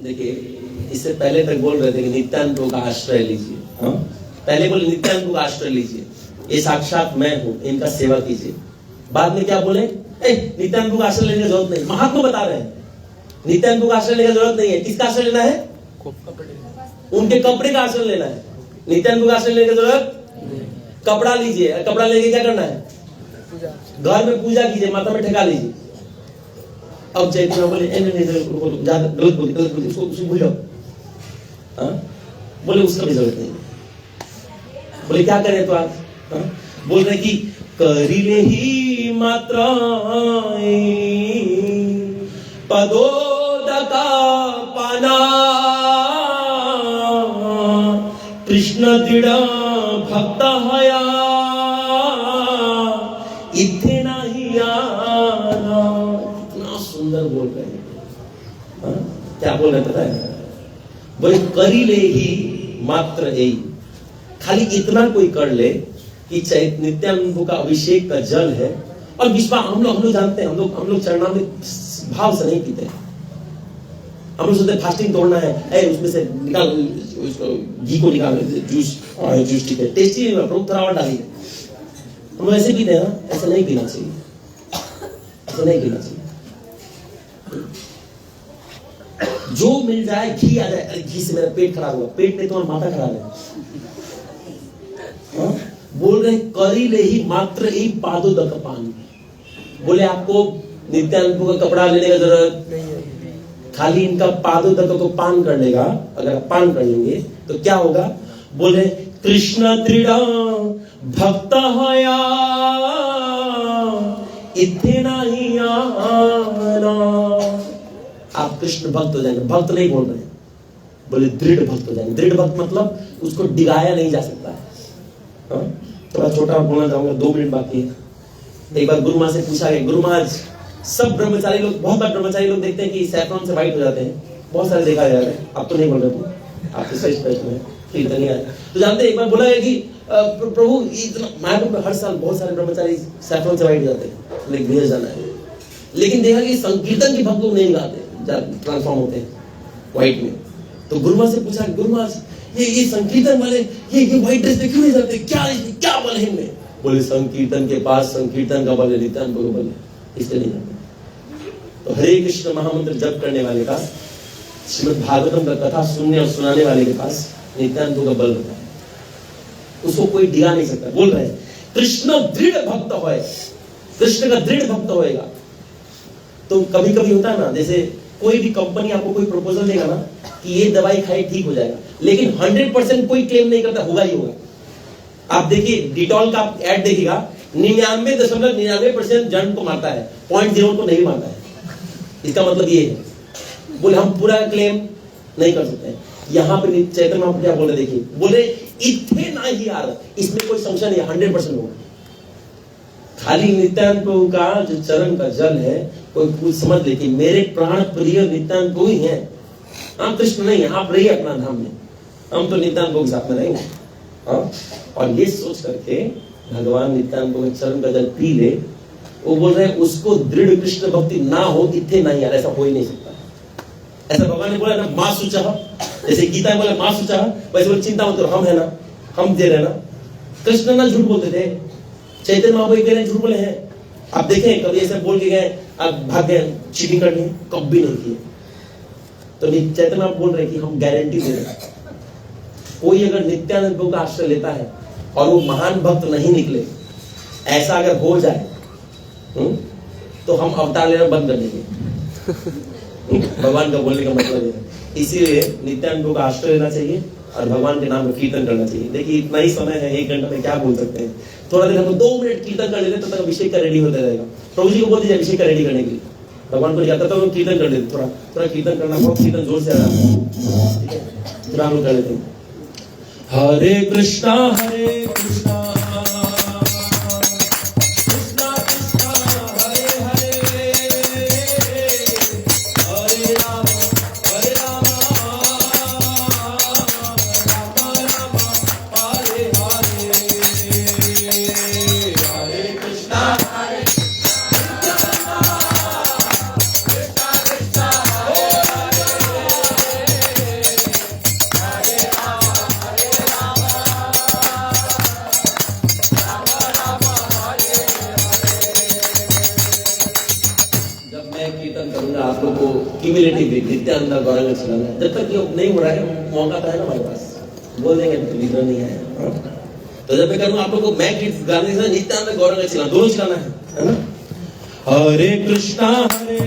देखिए इससे पहले तक बोल रहे थे कि नित्यानंद प्रभु का आश्रय लीजिए, हाँ पहले बोले नित्यानंद प्रभु का आश्रय लीजिए, ये साक्षात मैं हूं, इनका सेवा कीजिए। बाद में क्या बोले, नित्यानंद प्रभु का आश्रय लेने की जरूरत नहीं। महात्मा बता रहे हैं नित्यानंद प्रभु का आश्रय लेने की जरूरत नहीं है। किसका आश्रय लेना है? उनके कपड़े का आश्रय लेना है। नित्यानंद प्रभु का आश्रय लेने की जरूरत, कपड़ा लीजिए, कपड़ा लेके क्या करना है? घर में पूजा कीजिए, माता में ठेका लीजिए। अब चैतन्य बोले गलत बोली उसको भूल जाओ, बोले उसका भी जरूरत नहीं। बोले क्या करें तो आप, बोल रहे कि करिले ही मात्र पदोदका पाना कृष्ण दृढ़ भक्त हया इथे नहीं आना। इतना सुंदर बोल रहे हैं, क्या बोल रहे पता है? बोले करिले ही मात्र यही, खाली इतना कोई कर ले कि नित्यानंद का अभिषेक का जल है। और विश्वास हम लोग जानते हैं, हम लोग चरणामृत भाव से नहीं पीते। हम लोग सोचते फास्टिंग तोड़ना है, उसमें से निकाल घी को निकाल जूस ठीक है, टेस्टी प्रभु थोड़ा और डालिए। हम ऐसे पीते हैं, ऐसा नहीं पीना चाहिए, ऐसा नहीं पीना चाहिए। जो मिल जाए घी आ जाए, अरे घी से मेरा पेट खराब हुआ, पेट नहीं तो माथा खराब है। बोल रहे करी ले ही मात्र ही पादो दक पान। बोले आपको नित्यानंद का कपड़ा लेने का जरूरत नहीं है, खाली इनका पादो दक को पान कर लेगा। अगर आप पान कर लेंगे तो क्या होगा? बोले कृष्ण दृढ़ भक्त हया इथे नहीं आना। आप कृष्ण भक्त हो जाएंगे। भक्त नहीं बोल रहे, बोले दृढ़ भक्त हो जाएंगे। दृढ़ भक्त मतलब उसको डिगाया नहीं जा सकता है। थोड़ा छोटा बोलना चाहूंगा, 2 मिनट बाकी है। एक बार गुरु मां से पूछा गया, गुरु महाराज सब ब्रह्मचारी लोग, बहुत बार ब्रह्मचारी लोग देखते हैं कि सैफरॉन से व्हाइट हो जाते हैं, बहुत सारे देखा जा रहा है। आप तो नहीं बोल रहे, आप तो सही स्पष्ट में कीर्तन नहीं आए तो जानते। एक बार बोला गया कि प्रभु इतना मायापुर में हर साल बहुत सारे ब्रह्मचारी सैफरॉन से व्हाइट हो जाते हैं, लेकिन भेज जाना है। लेकिन देखा कि संकीर्तन के भक्त लोग नहीं गाते, ट्रांसफॉर्म होते हैं व्हाइट में। तो गुरु मां से पूछा, गुरु मां ये संकीर्तन वाले ये व्हाइट ड्रेस में क्यों नहीं जाते, क्या बल है इनमें? बोले संकीर्तन के पास संकीर्तन का बल है, नित्यानंद का बल है, इसलिए नहीं जाते। तो हरे कृष्ण महामंत्र जप करने वाले का, श्रीमद् भागवतम का कथा सुनने और सुनाने वाले के पास नित्यानंद का बल होता है, उसको कोई डिगा नहीं सकता। बोल रहे हैं कृष्ण दृढ़ भक्त होए, कृष्ण का दृढ़ भक्त होएगा। तो कभी कभी होता है ना, जैसे कोई भी कंपनी आपको कोई प्रपोजल देगा ना कि ये दवाई खाई ठीक हो जाएगा, लेकिन 100% कोई क्लेम नहीं करता होगा ही होगा। आप देखिए डिटॉल का एड देखिएगा, 99.99% जर्म को मारता है, 0.0 को नहीं मारता है। इसका मतलब ये है, बोले हम पूरा क्लेम नहीं कर सकते। यहाँ पे चैतन्य महाप्रभु क्या बोले देखिए, बोले इतने ना ही यार, इसमें कोई संशय नहीं, 100% होगा। खाली नित्यानंद प्रभु का जो चरण का जल है, कोई कुछ समझ ले कि मेरे प्राण प्रिय नित्यानंद प्रभु ही हैं, हम कृष्ण नहीं है। आप रहिए अपना धाम में, हम तो नित्यानंद प्रभु के साथ में रहेंगे। और ये सोच करके भगवान नित्यानंद प्रभु के चरण का जल पी ले। वो बोल रहे हैं उसको दृढ़ कृष्ण भक्ति ना हो, इतने ना यार, ऐसा हो ही नहीं सकता। ऐसा भगवान ने बोला ना, मां सुचा, जैसे गीता में बोला मां सुचा, वैसे बोले चिंता मत करो, हम है ना, हम दे रहे ना। कृष्ण ना झूठ बोलते थे, चैतन्य महाप्रभु कह रहे झूठ बोले हैं। आप देखें कभी ऐसे बोल के गए, आप भाग गए चीटिंग करनी, कभी नहीं किए। तो चैतन्य महाप्रभु बोल रहे कि हम गारंटी दे रहे हैं, कोई अगर नित्यानंद प्रभु का आश्रय लेता है और वो महान भक्त नहीं निकले, ऐसा अगर हो जाए तो हम अवतार लेना बंद कर देंगे। भगवान का बोलने का मतलब है। इसीलिए नित्यानंद प्रभु का आश्रय लेना चाहिए और भगवान के नाम में कीर्तन करना चाहिए। देखिए इतना ही समय है, 1 घंटा में क्या बोल सकते हैं। थोड़ा देर हम 2 मिनट कीर्तन कर लेते, तब तक अभिषेक का रेडी होता रहेगा। प्रभु जी को बोल दीजिए अभिषेक का रेडी करने के लिए, भगवान को जाता था कीर्तन कर लेते। थोड़ा कीर्तन करना, बहुत कीर्तन जोर से आ रहा है, थोड़ा हम कर लेते हैं। हरे कृष्णा हरे कृष्णा नित्यानंद गौरंग चलाना। जब तक ये नहीं हो रहा है मौका तो है ना हमारे पास, बोल देंगे तो लीडर नहीं है। तो जब मैं करूँ आप लोग को मैं गीत गाने से नित्यानंद गौरंग चलाना, दोनों चलाना है ना। हरे कृष्णा हरे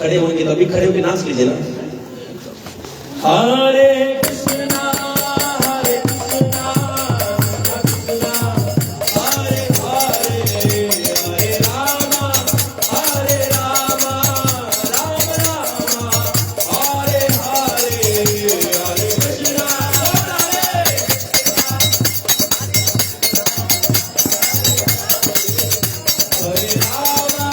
खड़े होंगे तो अभी खड़े होकर नाच लीजिए ना। हरे कृष्णा हरे कृष्णा कृष्णा हरे हरे हरे रामा हरे रामा राम रामा हरे हरे हरे कृष्णा हरे रामा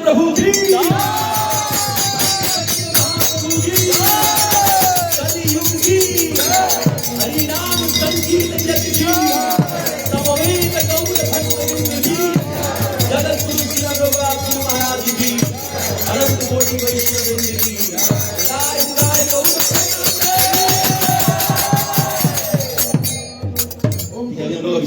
प्रभु जी कलियुग की हरि नाम संगीत जग की समवेत गौर भक्त जी जगत गुरु श्री रघुनाथ महाराज जी अनंत कोटि वैष्णव